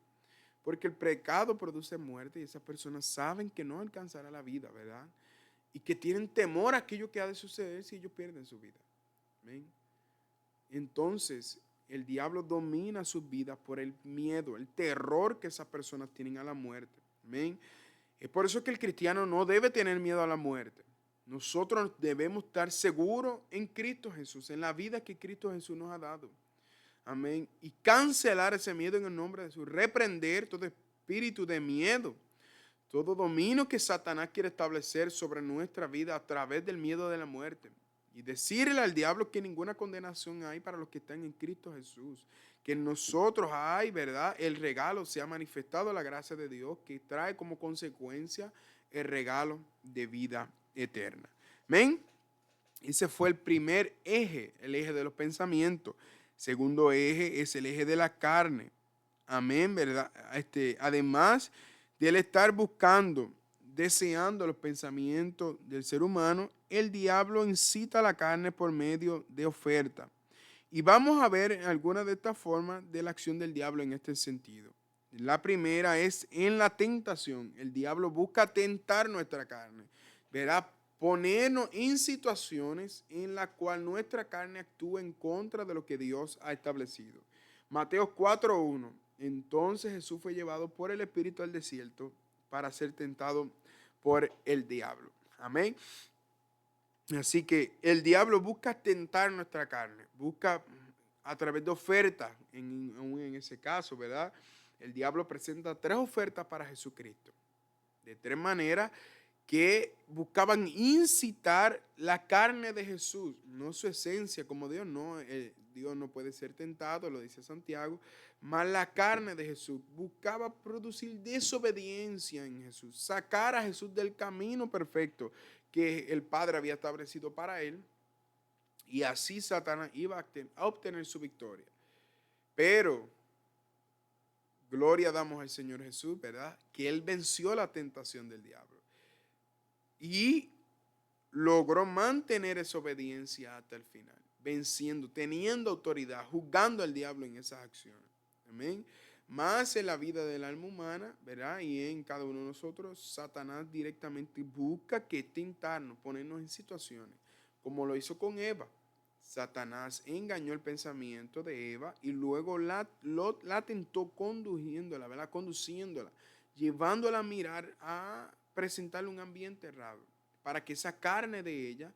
Porque el pecado produce muerte y esas personas saben que no alcanzará la vida, ¿verdad? Y que tienen temor a aquello que ha de suceder si ellos pierden su vida. ¿Amén? Entonces, el diablo domina sus vidas por el miedo, el terror que esas personas tienen a la muerte. ¿Amén? Es por eso que el cristiano no debe tener miedo a la muerte. Nosotros debemos estar seguros en Cristo Jesús, en la vida que Cristo Jesús nos ha dado. Amén. Y cancelar ese miedo en el nombre de Jesús. Reprender todo espíritu de miedo, todo dominio que Satanás quiere establecer sobre nuestra vida a través del miedo de la muerte. Y decirle al diablo que ninguna condenación hay para los que están en Cristo Jesús. Que en nosotros hay, ¿verdad? El regalo, se ha manifestado la gracia de Dios que trae como consecuencia el regalo de vida eterna. ¿Amén? Ese fue el primer eje, el eje de los pensamientos. Segundo eje es el eje de la carne. Amén, ¿verdad? Además de él estar buscando, deseando los pensamientos del ser humano, el diablo incita a la carne por medio de oferta. Y vamos a ver algunas de estas formas de la acción del diablo en este sentido. La primera es en la tentación. El diablo busca tentar nuestra carne. Verá, ponernos en situaciones en las cuales nuestra carne actúa en contra de lo que Dios ha establecido. Mateo 4:1. Entonces Jesús fue llevado por el Espíritu al desierto para ser tentado por el diablo. Amén. Así que el diablo busca tentar nuestra carne, busca a través de ofertas, en ese caso, ¿verdad? El diablo presenta 3 ofertas para Jesucristo, de 3 maneras que buscaban incitar la carne de Jesús, no su esencia como Dios, no, Dios no puede ser tentado, lo dice Santiago, mas la carne de Jesús buscaba producir desobediencia en Jesús, sacar a Jesús del camino perfecto que el Padre había establecido para él, y así Satanás iba a obtener su victoria. Pero gloria damos al Señor Jesús, ¿verdad? Que Él venció la tentación del diablo y logró mantener esa obediencia hasta el final, venciendo, teniendo autoridad, juzgando al diablo en esas acciones. Amén. Más en la vida del alma humana, ¿verdad? Y en cada uno de nosotros, Satanás directamente busca que tentarnos, ponernos en situaciones, como lo hizo con Eva. Satanás engañó el pensamiento de Eva y luego la tentó conduciéndola, ¿verdad? Conduciéndola, llevándola a mirar, a presentarle un ambiente errado, para que esa carne de ella,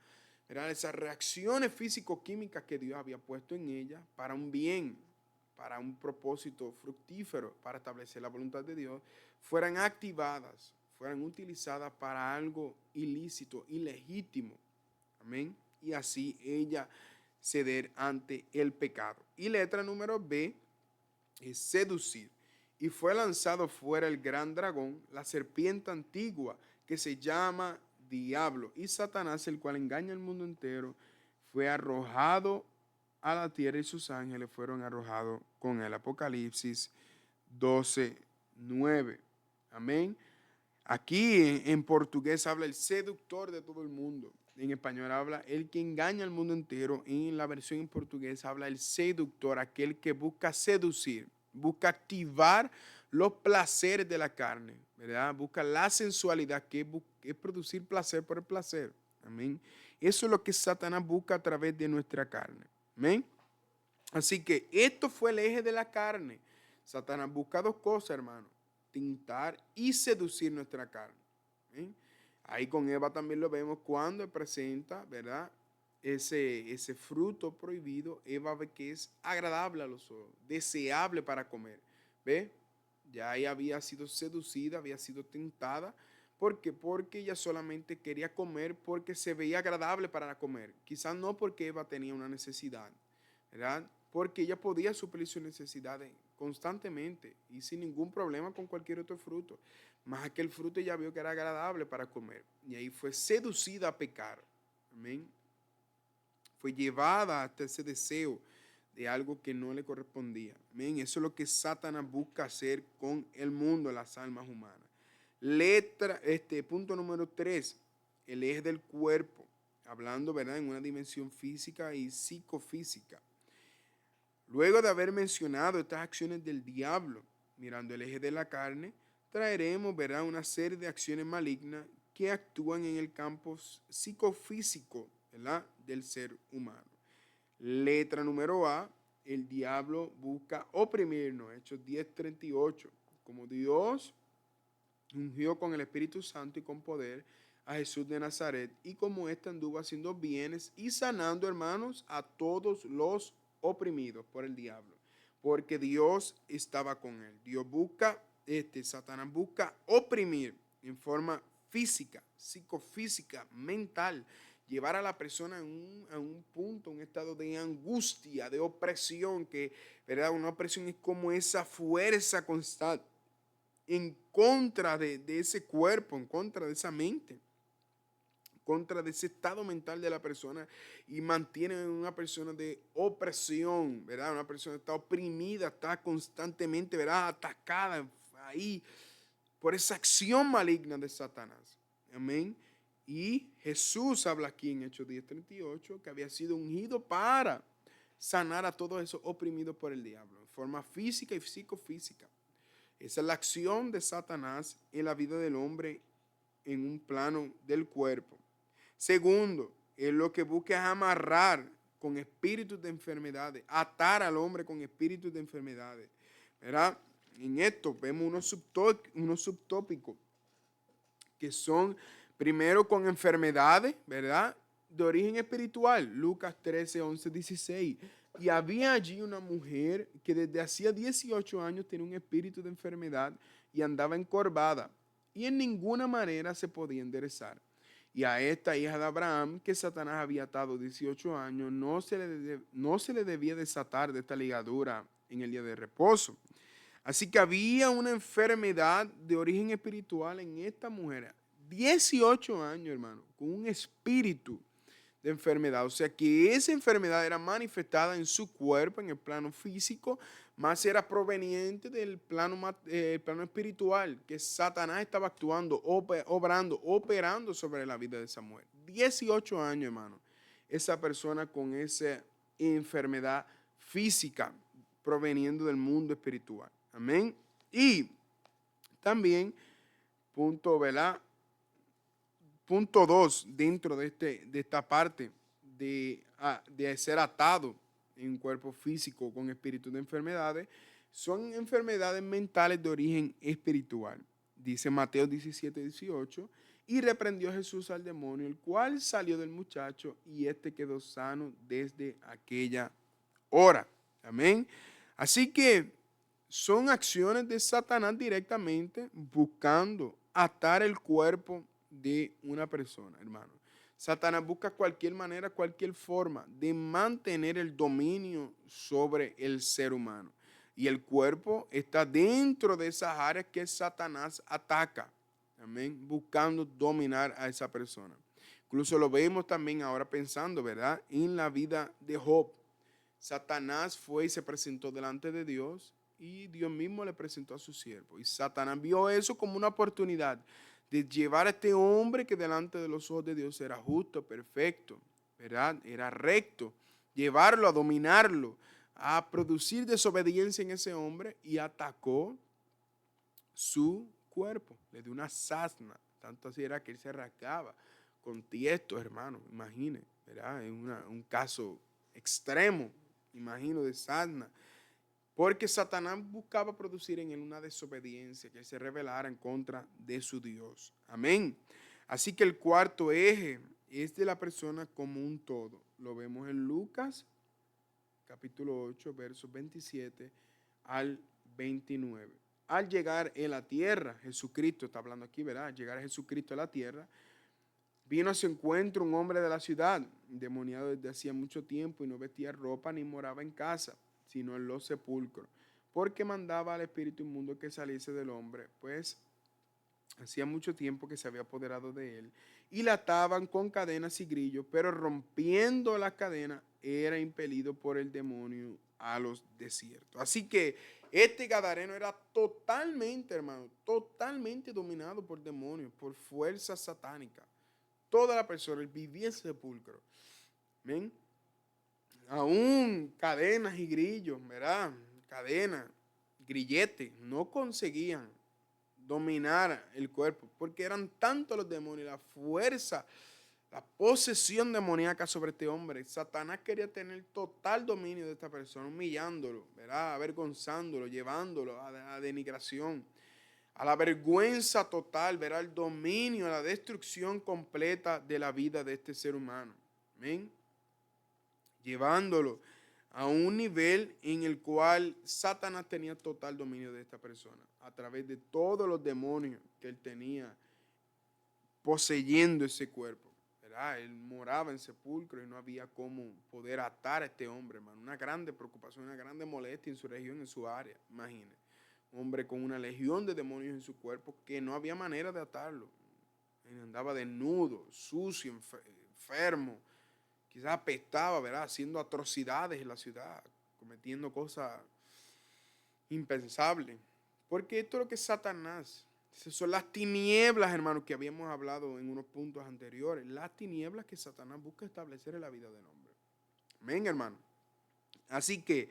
¿verdad? Esas reacciones físico-químicas que Dios había puesto en ella para un bien, para un propósito fructífero, para establecer la voluntad de Dios, fueran activadas, fueran utilizadas para algo ilícito, ilegítimo. Amén. Y así ella ceder ante el pecado. Y letra número B es seducir. Y fue lanzado fuera el gran dragón, la serpiente antigua, que se llama Diablo y Satanás, el cual engaña al mundo entero, fue arrojado a la tierra y sus ángeles fueron arrojados con el Apocalipsis 12:9. Amén. Aquí en portugués habla el seductor de todo el mundo. En español habla el que engaña al mundo entero. En la versión en portugués habla el seductor, aquel que busca seducir, busca activar los placeres de la carne, ¿verdad? Busca la sensualidad, que es producir placer por el placer. Amén. Eso es lo que Satanás busca a través de nuestra carne. Amén. Así que esto fue el eje de la carne. Satanás busca dos cosas, hermano: tentar y seducir nuestra carne. ¿Sí? Ahí con Eva también lo vemos cuando presenta, ¿verdad? Ese fruto prohibido. Eva ve que es agradable a los ojos, deseable para comer. ¿Ve? Ya ella había sido seducida, había sido tentada. ¿Por qué? Porque ella solamente quería comer porque se veía agradable para comer. Quizás no porque Eva tenía una necesidad, ¿verdad? Porque ella podía suplir sus necesidades constantemente y sin ningún problema con cualquier otro fruto. Más aquel fruto ella vio que era agradable para comer. Y ahí fue seducida a pecar. Amén. Fue llevada hasta ese deseo de algo que no le correspondía. Amén. Eso es lo que Satanás busca hacer con el mundo, las almas humanas. Punto número 3, el eje del cuerpo. Hablando, ¿verdad?, en una dimensión física y psicofísica. Luego de haber mencionado estas acciones del diablo, mirando el eje de la carne, traeremos, ¿verdad?, una serie de acciones malignas que actúan en el campo psicofísico, ¿verdad?, del ser humano. Letra número A, el diablo busca oprimirnos. Hechos 10:38. Como Dios ungió con el Espíritu Santo y con poder a Jesús de Nazaret, y como éste anduvo haciendo bienes y sanando, hermanos, a todos los oprimidos por el diablo, porque Dios estaba con él. Satanás busca oprimir en forma física, psicofísica, mental, llevar a la persona a un punto, un estado de angustia, de opresión, que, ¿verdad? Una opresión es como esa fuerza constante en contra de ese cuerpo, en contra de esa mente, en contra de ese estado mental de la persona, y mantiene una persona de opresión, ¿verdad? Una persona está oprimida, está constantemente, ¿verdad?, atacada ahí por esa acción maligna de Satanás. Amén. Y Jesús habla aquí en Hechos 10:38 que había sido ungido para sanar a todos esos oprimidos por el diablo, en forma física y psicofísica. Esa es la acción de Satanás en la vida del hombre en un plano del cuerpo. Segundo, él lo que busca es amarrar con espíritus de enfermedades, atar al hombre con espíritus de enfermedades, ¿verdad? En esto vemos unos subtópicos que son, primero, con enfermedades, ¿verdad?, de origen espiritual. Lucas 13:11-16. Y había allí una mujer que desde hacía 18 años tenía un espíritu de enfermedad y andaba encorvada, y en ninguna manera se podía enderezar. Y a esta hija de Abraham, que Satanás había atado 18 años, no se le debía desatar de esta ligadura en el día de reposo. Así que había una enfermedad de origen espiritual en esta mujer. 18 años, hermano, con un espíritu de enfermedad. O sea que esa enfermedad era manifestada en su cuerpo, en el plano físico, más era proveniente del plano espiritual, que Satanás estaba actuando, operando sobre la vida de esa mujer. 18 años, hermano, esa persona con esa enfermedad física proveniendo del mundo espiritual. Amén. Y también, ¿verdad? Punto 2, dentro de esta parte de ser atado en un cuerpo físico con espíritu de enfermedades, son enfermedades mentales de origen espiritual. Dice Mateo 17:18, y reprendió Jesús al demonio, el cual salió del muchacho, y éste quedó sano desde aquella hora. Amén. Así que son acciones de Satanás directamente buscando atar el cuerpo de una persona, hermano. Satanás busca cualquier manera, cualquier forma de mantener el dominio sobre el ser humano. Y el cuerpo está dentro de esas áreas que Satanás ataca. Amén. Buscando dominar a esa persona. Incluso lo vemos también ahora pensando, ¿verdad?, en la vida de Job. Satanás fue y se presentó delante de Dios, y Dios mismo le presentó a su siervo. Y Satanás vio eso como una oportunidad de llevar a este hombre que delante de los ojos de Dios era justo, perfecto, ¿verdad?, era recto, llevarlo a dominarlo, a producir desobediencia en ese hombre, y atacó su cuerpo, le dio una sazna, tanto así era que él se rascaba con tiestos, hermano, imagine, ¿verdad? Es un caso extremo, imagino, de sarna, porque Satanás buscaba producir en él una desobediencia, que él se rebelara en contra de su Dios. Amén. Así que el cuarto eje es de la persona como un todo. Lo vemos en Lucas, capítulo 8, versos 27 al 29. Al llegar en la tierra, Jesucristo, está hablando aquí, ¿verdad? Al llegar a Jesucristo a la tierra, vino a su encuentro un hombre de la ciudad, endemoniado desde hacía mucho tiempo y no vestía ropa ni moraba en casa, sino en los sepulcros, porque mandaba al espíritu inmundo que saliese del hombre, pues hacía mucho tiempo que se había apoderado de él, y la ataban con cadenas y grillos, pero rompiendo las cadenas era impelido por el demonio a los desiertos. Así que este gadareno era totalmente, hermano, totalmente dominado por demonios, por fuerzas satánicas. Toda la persona vivía en sepulcro. ¿Ven? Aún cadenas y grillos, ¿verdad? Cadenas, grilletes, no conseguían dominar el cuerpo, porque eran tantos los demonios, la fuerza, la posesión demoníaca sobre este hombre. Satanás quería tener total dominio de esta persona, humillándolo, ¿verdad? Avergonzándolo, llevándolo a la denigración, a la vergüenza total, ¿verdad? El dominio, a la destrucción completa de la vida de este ser humano. ¿Amén? Llevándolo a un nivel en el cual Satanás tenía total dominio de esta persona, a través de todos los demonios que él tenía poseyendo ese cuerpo, ¿verdad? Él moraba en sepulcro y no había cómo poder atar a este hombre, hermano. Una grande preocupación, una grande molestia en su región, en su área, imagínense. Un hombre con una legión de demonios en su cuerpo que no había manera de atarlo. Él andaba desnudo, sucio, enfermo, quizás apestaba, ¿verdad? Haciendo atrocidades en la ciudad, cometiendo cosas impensables. Porque esto es lo que es Satanás. Esas son las tinieblas, hermanos, que habíamos hablado en unos puntos anteriores. Las tinieblas que Satanás busca establecer en la vida del hombre. Amén, hermano. Así que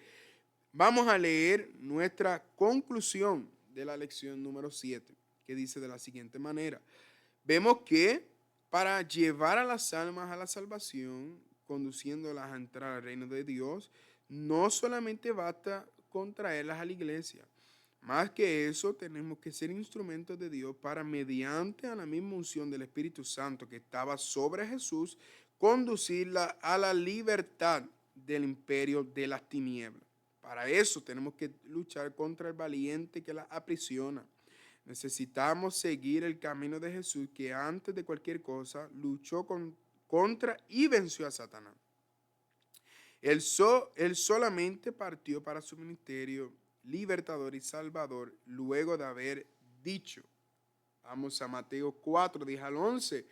vamos a leer nuestra conclusión de la lección número 7, que dice de la siguiente manera. Vemos que para llevar a las almas a la salvación, conduciéndolas a entrar al reino de Dios, no solamente basta con traerlas a la iglesia. Más que eso, tenemos que ser instrumentos de Dios para, mediante a la misma unción del Espíritu Santo que estaba sobre Jesús, conducirla a la libertad del imperio de las tinieblas. Para eso tenemos que luchar contra el valiente que la aprisiona. Necesitamos seguir el camino de Jesús, que antes de cualquier cosa luchó contra y venció a Satanás. Él solamente partió para su ministerio libertador y salvador luego de haber dicho, vamos a Mateo 4, 10 al 11,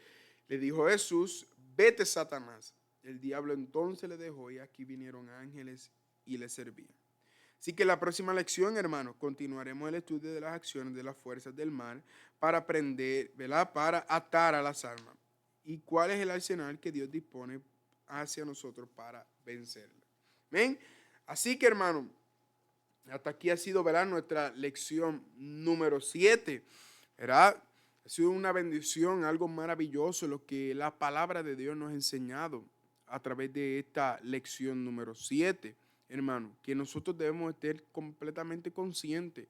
le dijo Jesús, vete Satanás. El diablo entonces le dejó y aquí vinieron ángeles y le servían. Así que la próxima lección, hermanos, continuaremos el estudio de las acciones de las fuerzas del mal para aprender, ¿verdad? Para atar a las almas. ¿Y cuál es el arsenal que Dios dispone hacia nosotros para vencerla? ¿Ven? Así que, hermanos, hasta aquí ha sido, ¿verdad?, nuestra lección número 7, ¿verdad? Ha sido una bendición, algo maravilloso lo que la palabra de Dios nos ha enseñado a través de esta lección número 7. Hermano, que nosotros debemos estar completamente conscientes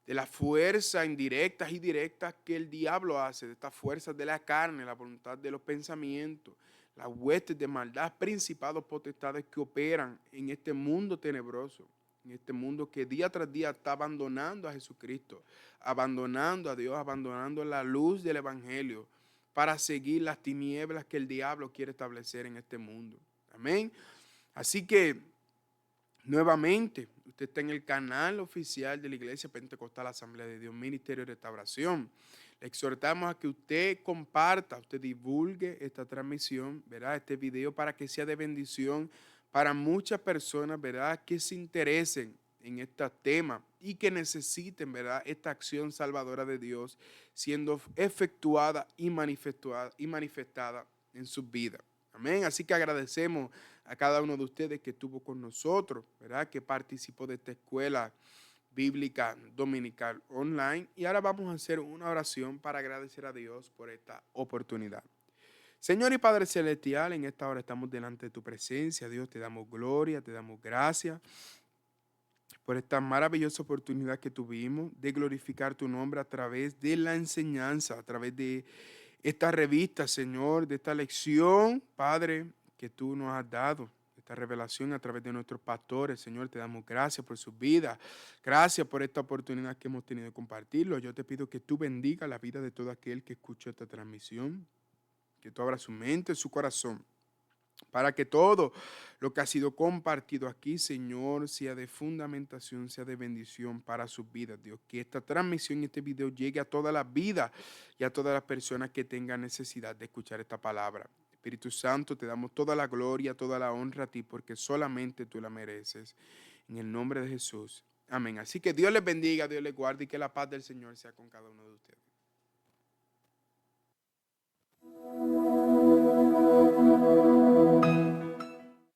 de las fuerzas indirectas y directas que el diablo hace, de estas fuerzas de la carne, la voluntad de los pensamientos, las huestes de maldad, principados, potestades que operan en este mundo tenebroso, en este mundo que día tras día está abandonando a Jesucristo, abandonando a Dios, abandonando la luz del Evangelio para seguir las tinieblas que el diablo quiere establecer en este mundo. Amén. Así que nuevamente, usted está en el canal oficial de la Iglesia Pentecostal Asamblea de Dios, Ministerio de Restauración. Le exhortamos a que usted comparta, usted divulgue esta transmisión, ¿verdad? Este video para que sea de bendición para muchas personas, ¿verdad? Que se interesen en este tema y que necesiten, ¿verdad?, esta acción salvadora de Dios siendo efectuada y manifestada en sus vidas. Amén. Así que agradecemos a cada uno de ustedes que estuvo con nosotros, ¿verdad?, que participó de esta escuela bíblica dominical online. Y ahora vamos a hacer una oración para agradecer a Dios por esta oportunidad. Señor y Padre Celestial, en esta hora estamos delante de tu presencia. Dios, te damos gloria, te damos gracias por esta maravillosa oportunidad que tuvimos de glorificar tu nombre a través de la enseñanza, a través de esta revista, Señor, de esta lección, Padre, que tú nos has dado, esta revelación a través de nuestros pastores. Señor, te damos gracias por sus vidas. Gracias por esta oportunidad que hemos tenido de compartirlo. Yo te pido que tú bendiga la vida de todo aquel que escuchó esta transmisión, que tú abras su mente, su corazón, para que todo lo que ha sido compartido aquí, Señor, sea de fundamentación, sea de bendición para sus vidas, Dios. Que esta transmisión y este video llegue a todas las vidas y a todas las personas que tengan necesidad de escuchar esta palabra. Espíritu Santo, te damos toda la gloria, toda la honra a ti, porque solamente tú la mereces. En el nombre de Jesús. Amén. Así que Dios les bendiga, Dios les guarde y que la paz del Señor sea con cada uno de ustedes.